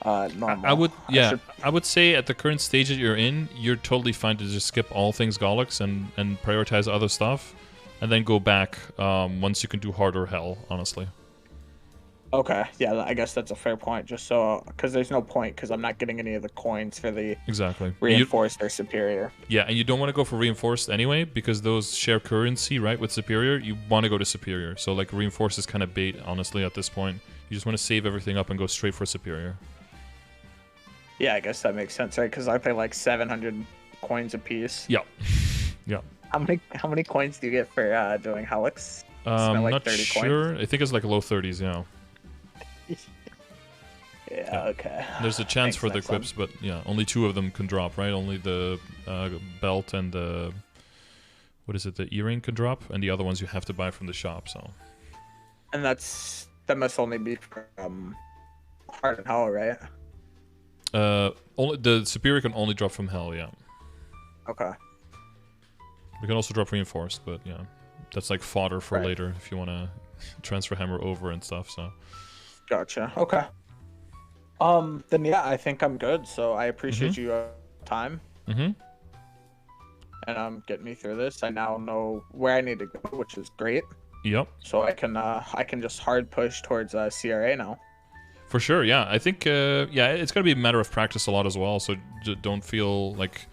Normal. I would say at the current stage that you're in, you're totally fine to just skip all things Gollux and prioritize other stuff, and then go back once you can do hard or hell, honestly. Okay, yeah, I guess that's a fair point. Just so, because there's no point, because I'm not getting any of the coins for the reinforced or superior. Yeah, and you don't want to go for reinforced anyway, because those share currency, right, with superior. You want to go to superior. So like reinforced is kind of bait, honestly, at this point. You just want to save everything up and go straight for superior. Yeah, I guess that makes sense, right? Because I pay like 700 coins a piece. Yeah. Yeah. How many coins do you get for doing Helix? Like not 30 sure. Coins? I think it's like low 30s, yeah. Yeah, okay. There's a chance for the equips, but yeah, only 2 of them can drop, right? Only the belt and the... What is it? The earring can drop, and the other ones you have to buy from the shop, so... And that must only be from Heart and Hell, right? Only the superior can only drop from Hell, yeah. Okay. We can also drop reinforced, but yeah, that's like fodder for later if you want to transfer hammer over and stuff. So. Gotcha. Okay. Then yeah, I think I'm good. So I appreciate your time. And getting me through this. I now know where I need to go, which is great. Yep. So I can just hard push towards CRA now. For sure, yeah. I think, it's going to be a matter of practice a lot as well, so don't feel, like,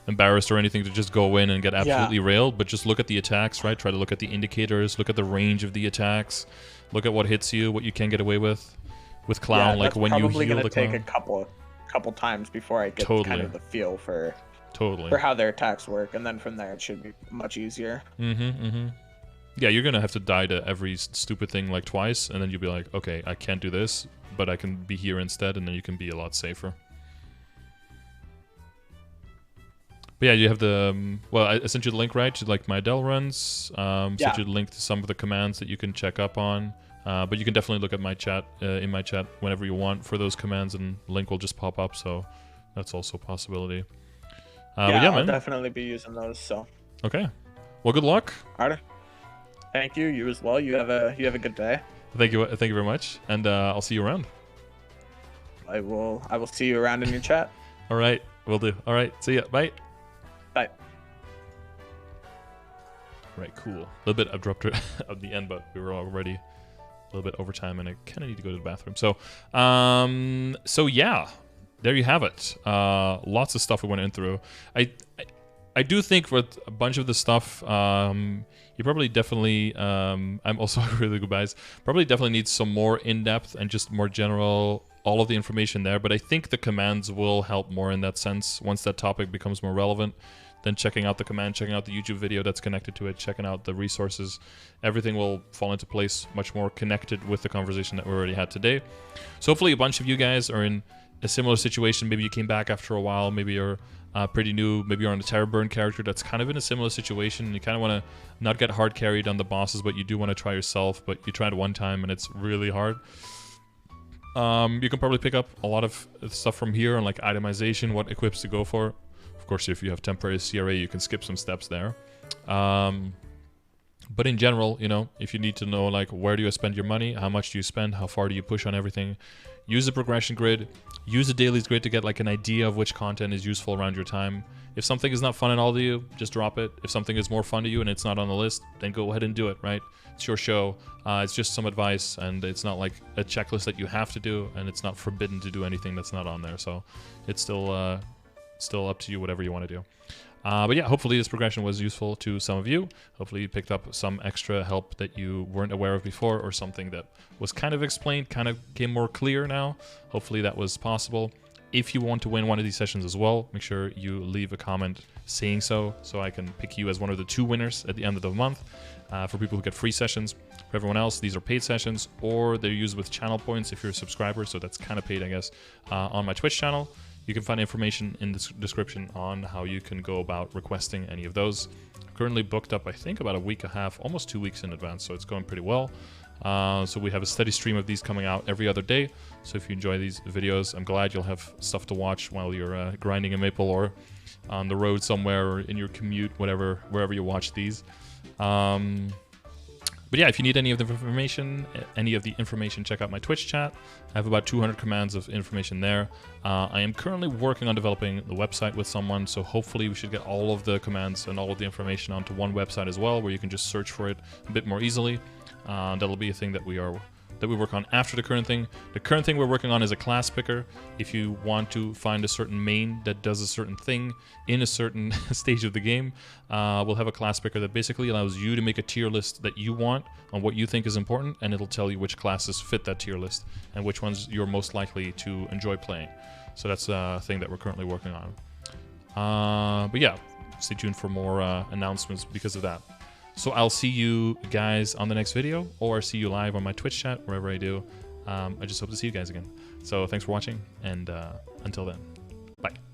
embarrassed or anything to just go in and get absolutely railed, but just look at the attacks, right? Try to look at the indicators, look at the range of the attacks, look at what hits you, what you can get away with Clown, like when you heal the Clown. That's probably going to take a couple times before I get kind of the feel for how their attacks work, and then from there it should be much easier. Yeah, you're going to have to die to every stupid thing like twice, and then you'll be like, okay, I can't do this, but I can be here instead, and then you can be a lot safer. But yeah, you have the... well, I sent you the link, right, to like my Adele runs. Sent you the link to some of the commands that you can check up on. But you can definitely look at my chat, in my chat, whenever you want for those commands, and link will just pop up, so that's also a possibility. But yeah, man. I'll definitely be using those, so... Okay. Well, good luck. Alright. Thank you. You as well. You have a good day. Thank you very much, and I'll see you around. I will see you around in your chat. All right, will do. All right, see ya. Bye. Bye. Right, cool. A little bit abrupt at the end, but we were already a little bit over time, and I kind of need to go to the bathroom. So, so yeah, there you have it. Lots of stuff we went in through. I do think with a bunch of the stuff, you probably definitely, I'm also really good guys, probably definitely need some more in-depth and just more general, all of the information there, but I think the commands will help more in that sense once that topic becomes more relevant. Then checking out the command, checking out the YouTube video that's connected to it, checking out the resources, everything will fall into place much more connected with the conversation that we already had today. So hopefully a bunch of you guys are in a similar situation. Maybe you came back after a while, maybe you're pretty new, maybe you're on a Terror Burn character that's kind of in a similar situation, and you kind of want to not get hard carried on the bosses, but you do want to try yourself, but you tried one time and it's really hard. You can probably pick up a lot of stuff from here on like itemization, what equips to go for. Of course, if you have temporary CRA, you can skip some steps there. But in general, you know, if you need to know like where do you spend your money, how much do you spend, how far do you push on everything, use the progression grid, use the dailies grid to get like an idea of which content is useful around your time. If something is not fun at all to you, just drop it. If something is more fun to you and it's not on the list, then go ahead and do it, right? It's your show. It's just some advice, and it's not like a checklist that you have to do, and it's not forbidden to do anything that's not on there. So it's still up to you, whatever you want to do. But yeah, hopefully this progression was useful to some of you. Hopefully you picked up some extra help that you weren't aware of before, or something that was kind of explained, kind of came more clear now. Hopefully that was possible. If you want to win one of these sessions as well, make sure you leave a comment saying so I can pick you as one of the 2 winners at the end of the month. For people who get free sessions. For everyone else, these are paid sessions, or they're used with channel points if you're a subscriber, so that's kind of paid, I guess, on my Twitch channel. You can find information in the description on how you can go about requesting any of those. Currently booked up, I think, about a week and a half, almost 2 weeks in advance, so it's going pretty well. So we have a steady stream of these coming out every other day. So if you enjoy these videos, I'm glad you'll have stuff to watch while you're grinding in Maple or on the road somewhere or in your commute, wherever you watch these. But yeah, if you need any of the information, check out my Twitch chat. I have about 200 commands of information there. I am currently working on developing the website with someone, so hopefully we should get all of the commands and all of the information onto one website as well, where you can just search for it a bit more easily. That'll be a thing that we work on after the current thing. The current thing we're working on is a class picker. If you want to find a certain main that does a certain thing in a certain stage of the game, we'll have a class picker that basically allows you to make a tier list that you want on what you think is important, and it'll tell you which classes fit that tier list and which ones you're most likely to enjoy playing. So that's a thing that we're currently working on. But yeah, stay tuned for more announcements because of that. So I'll see you guys on the next video, or see you live on my Twitch chat, wherever I do. I just hope to see you guys again. So thanks for watching, and until then, bye.